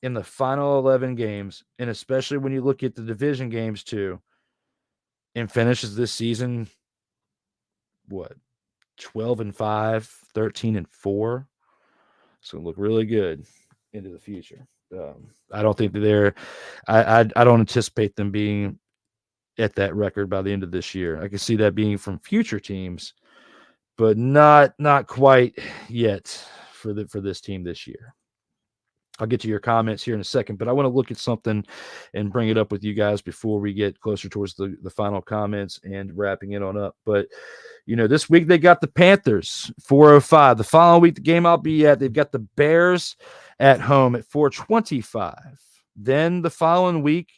in the final 11 games, and especially when you look at the division games too, and finishes this season, 12-5, 13-4. It's going to look really good into the future. I don't think that I don't anticipate them being at that record by the end of this year. I can see that being from future teams, but not quite yet for this team this year. I'll get to your comments here in a second, but I want to look at something and bring it up with you guys before we get closer towards the final comments and wrapping it on up. But, this week they got the Panthers, 4:05. The following week, the game I'll be at, they've got the Bears at home at 4:25. Then the following week,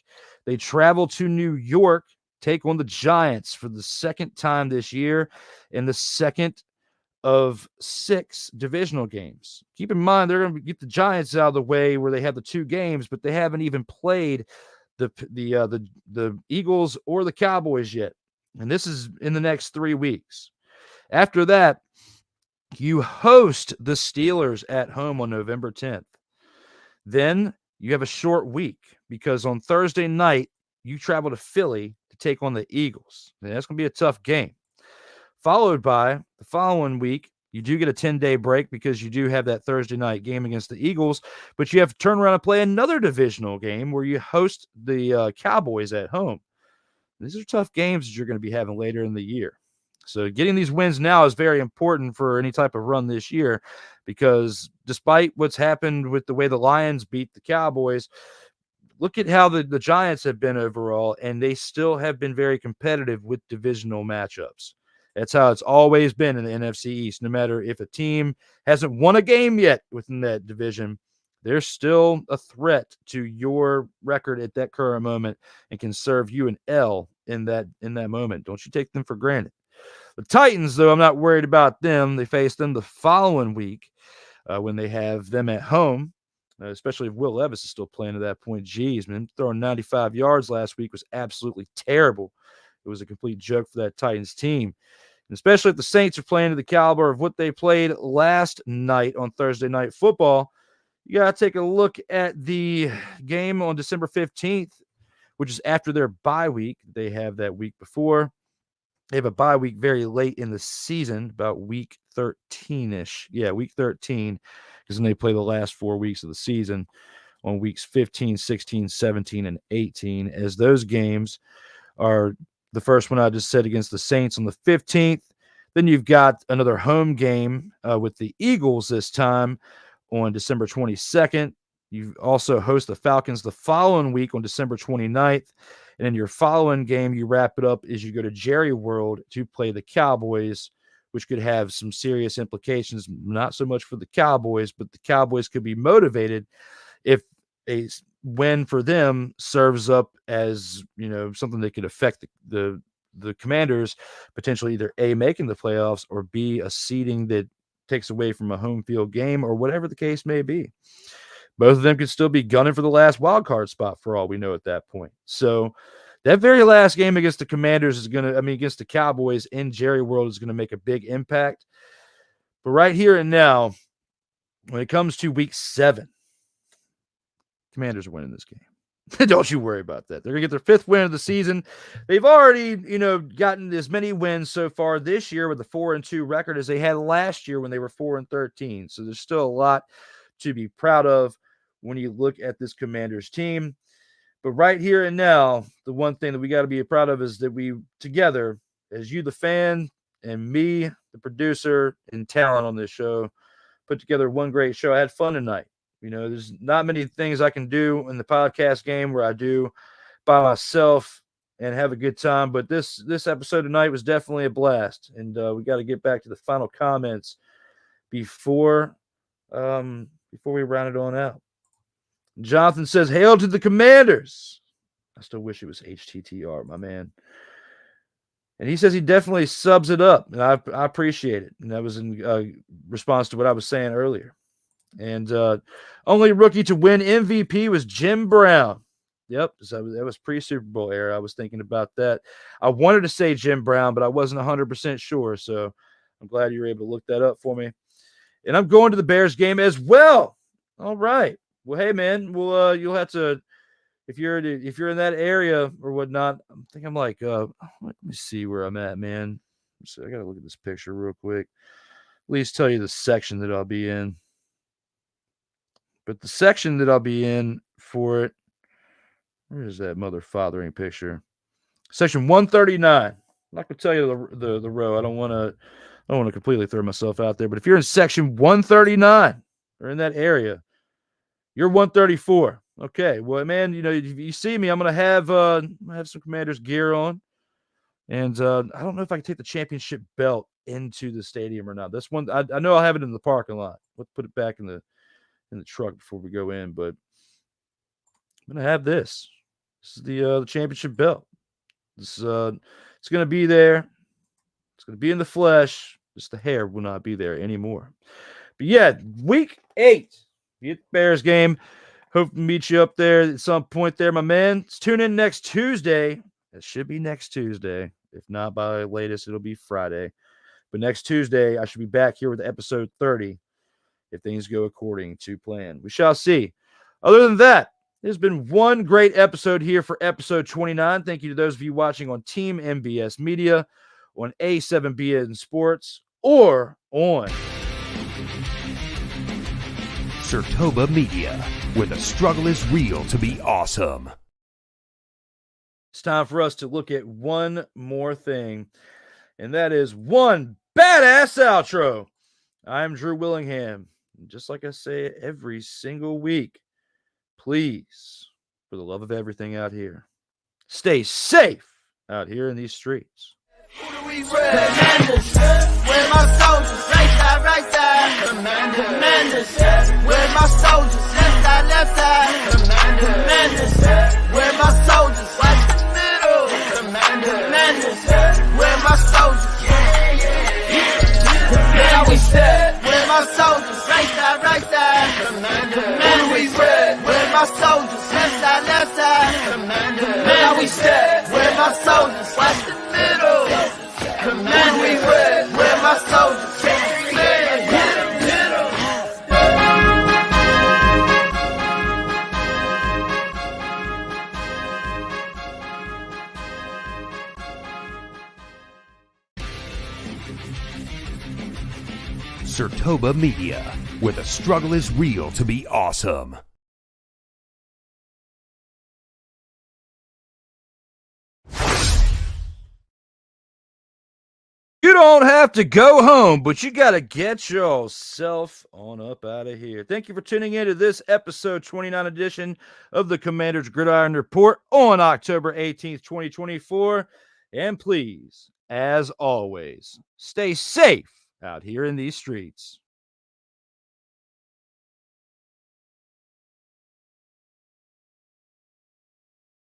they travel to New York, take on the Giants for the second time this year in the second of 6 divisional games. Keep in mind, they're going to get the Giants out of the way where they have the 2 games, but they haven't even played the Eagles or the Cowboys yet. And this is in the next 3 weeks. After that, you host the Steelers at home on November 10th. Then you have a short week because on Thursday night, you travel to Philly to take on the Eagles. And that's going to be a tough game. Followed by the following week, you do get a 10-day break because you do have that Thursday night game against the Eagles, but you have to turn around and play another divisional game where you host the Cowboys at home. These are tough games that you're going to be having later in the year. So getting these wins now is very important for any type of run this year because despite what's happened with the way the Lions beat the Cowboys, look at how the Giants have been overall, and they still have been very competitive with divisional matchups. That's how it's always been in the NFC East. No matter if a team hasn't won a game yet within that division, they're still a threat to your record at that current moment and can serve you an L in that moment. Don't you take them for granted. The Titans, though, I'm not worried about them. They face them the following week when they have them at home, especially if Will Levis is still playing at that point. Jeez, man, throwing 95 yards last week was absolutely terrible. It was a complete joke for that Titans team. And especially if the Saints are playing to the caliber of what they played last night on Thursday Night Football, you got to take a look at the game on December 15th, which is after their bye week. They have that week before. They have a bye week very late in the season, about week 13-ish. Yeah, week 13, because then they play the last 4 weeks of the season on weeks 15, 16, 17, and 18, as those games are the first one I just said against the Saints on the 15th. Then you've got another home game with the Eagles this time on December 22nd. You also host the Falcons the following week on December 29th. And in your following game, you wrap it up as you go to Jerry World to play the Cowboys, which could have some serious implications, not so much for the Cowboys, but the Cowboys could be motivated if a win for them serves up as, something that could affect the Commanders potentially either A, making the playoffs, or B, a seeding that takes away from a home field game, or whatever the case may be. Both of them could still be gunning for the last wild card spot for all we know at that point. So that very last game against the Commanders against the Cowboys in Jerry World is going to make a big impact. But right here and now, when it comes to week 7, Commanders are winning this game. Don't you worry about that. They're going to get their 5th win of the season. They've already, gotten as many wins so far this year with the 4-2 record as they had last year when they were 4-13. So there's still a lot to be proud of when you look at this Commanders team. But right here and now, the one thing that we got to be proud of is that we together, as you, the fan, and me, the producer and talent on this show, put together one great show. I had fun tonight. There's not many things I can do in the podcast game where I do by myself and have a good time. But this episode tonight was definitely a blast. And we got to get back to the final comments before we round it on out. Jonathan says, "Hail to the Commanders." I still wish it was HTTR, my man. And he says he definitely subs it up, and I appreciate it. And that was in response to what I was saying earlier. And only rookie to win MVP was Jim Brown. Yep, that was pre-Super Bowl era. I was thinking about that. I wanted to say Jim Brown, but I wasn't 100% sure. So I'm glad you were able to look that up for me. And I'm going to the Bears game as well. All right. Well, hey, man. Well, you'll have to, if you're in that area or whatnot. I think I'm like, let me see where I'm at, man. So I got to look at this picture real quick. At least tell you the section that I'll be in. But the section that I'll be in for it, where is that mother fathering picture? Section 139. I'm not gonna tell you the row. I don't want to completely throw myself out there. But if you're in section 139 or in that area, You're 134. Okay. Well, man, if you see me, I'm gonna have some Commanders gear on. And I don't know if I can take the championship belt into the stadium or not. This one, I know I'll have it in the parking lot. Let's put it back in the truck before we go in. But I'm gonna have this. This is the championship belt. This it's gonna be there. It's gonna be in the flesh. Just the hair will not be there anymore. But yeah, week 8, the Bears game. Hope to meet you up there at some point there, my man. Let's tune in next Tuesday. It should be next Tuesday. If not by latest, it'll be Friday. But next Tuesday, I should be back here with episode 30 if things go according to plan. We shall see. Other than that, there's been one great episode here for episode 29. Thank you to those of you watching on Team MBS Media, on A7BN Sports, or on Surtoba Media, where the struggle is real to be awesome. It's time for us to look at one more thing, and that is one badass outro. I'm Drew Willingham. Just like I say every single week, please, for the love of everything out here, stay safe out here in these streets. Commanders, where my soldiers, right side, Commanders, where my soldiers, left side, Commanders, where my soldiers, watch the middle, Commanders, where my soldiers, now we step, where my soldiers, right side, Commanders, where my soldiers, left side, now we step, where my soldiers, watch the middle, Commanders, where my soldiers, Surtoba Media, where the struggle is real to be awesome. You don't have to go home, but you got to get yourself on up out of here. Thank you for tuning in to this episode 29 edition of the Commanders Gridiron Report on October 18th, 2024. And please, as always, stay safe out here in these streets.